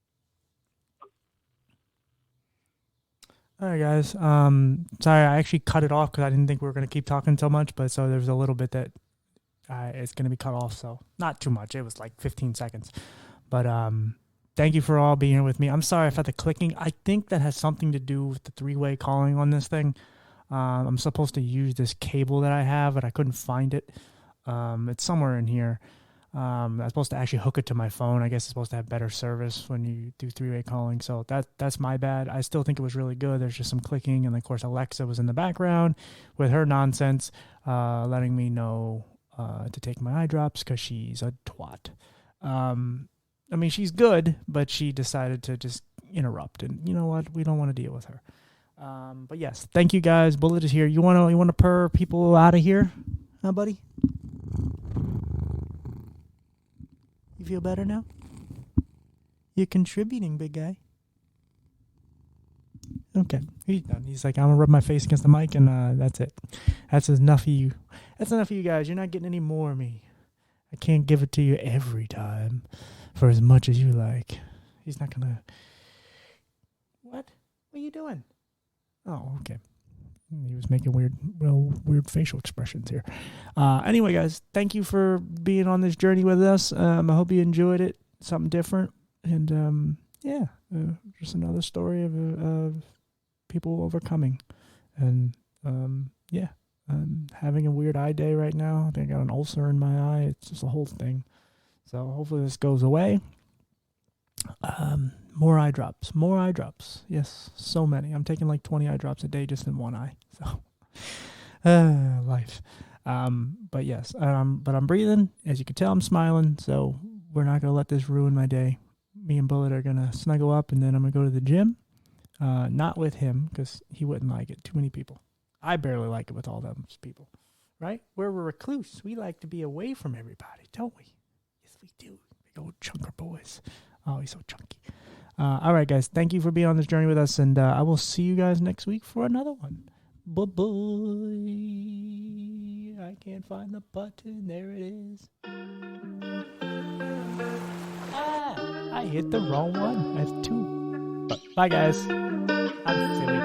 All right, guys. Sorry, I actually cut it off because I didn't think we were going to keep talking so much, but so there's a little bit that it's going to be cut off, so not too much. It was like 15 seconds. But thank you for all being here with me. I'm sorry if I had the clicking. I think that has something to do with the three-way calling on this thing. I'm supposed to use this cable that I have, but I couldn't find it. It's somewhere in here. I'm supposed to actually hook it to my phone. I guess it's supposed to have better service when you do three-way calling. So that's my bad. I still think it was really good. There's just some clicking. And, of course, Alexa was in the background with her nonsense, letting me know to take my eye drops because she's a twat. I mean, she's good, but she decided to just interrupt. And you know what? We don't want to deal with her. But, yes, thank you, guys. Bullet is here. You want to purr people out of here, huh, buddy? You feel better now? You're contributing, big guy. Okay, he's done. He's like, I'm gonna rub my face against the mic, and that's it. That's enough of you. That's enough of you guys. You're not getting any more of me. I can't give it to you every time for as much as you like. He's not gonna. What? What are you doing? Oh, okay. He was making weird facial expressions here. Anyway, guys, thank you for being on this journey with us. I hope you enjoyed it. Something different. And, just another story of people overcoming. And, I'm having a weird eye day right now. I think I got an ulcer in my eye. It's just a whole thing. So hopefully this goes away. More eye drops. Yes, so many. I'm taking like 20 eye drops a day just in one eye. So, life. But yes, but I'm breathing. As you can tell, I'm smiling. So we're not going to let this ruin my day. Me and Bullet are going to snuggle up, and then I'm going to go to the gym. Not with him, because he wouldn't like it. Too many people. I barely like it with all those people. Right? We're a recluse. We like to be away from everybody, don't we? Yes, we do. Big old chunker boys. Oh, he's so chunky. All right, guys. Thank you for being on this journey with us, and I will see you guys next week for another one. Bye-bye. I can't find the button. There it is. I hit the wrong one. I have 2. Bye, guys. I'm silly.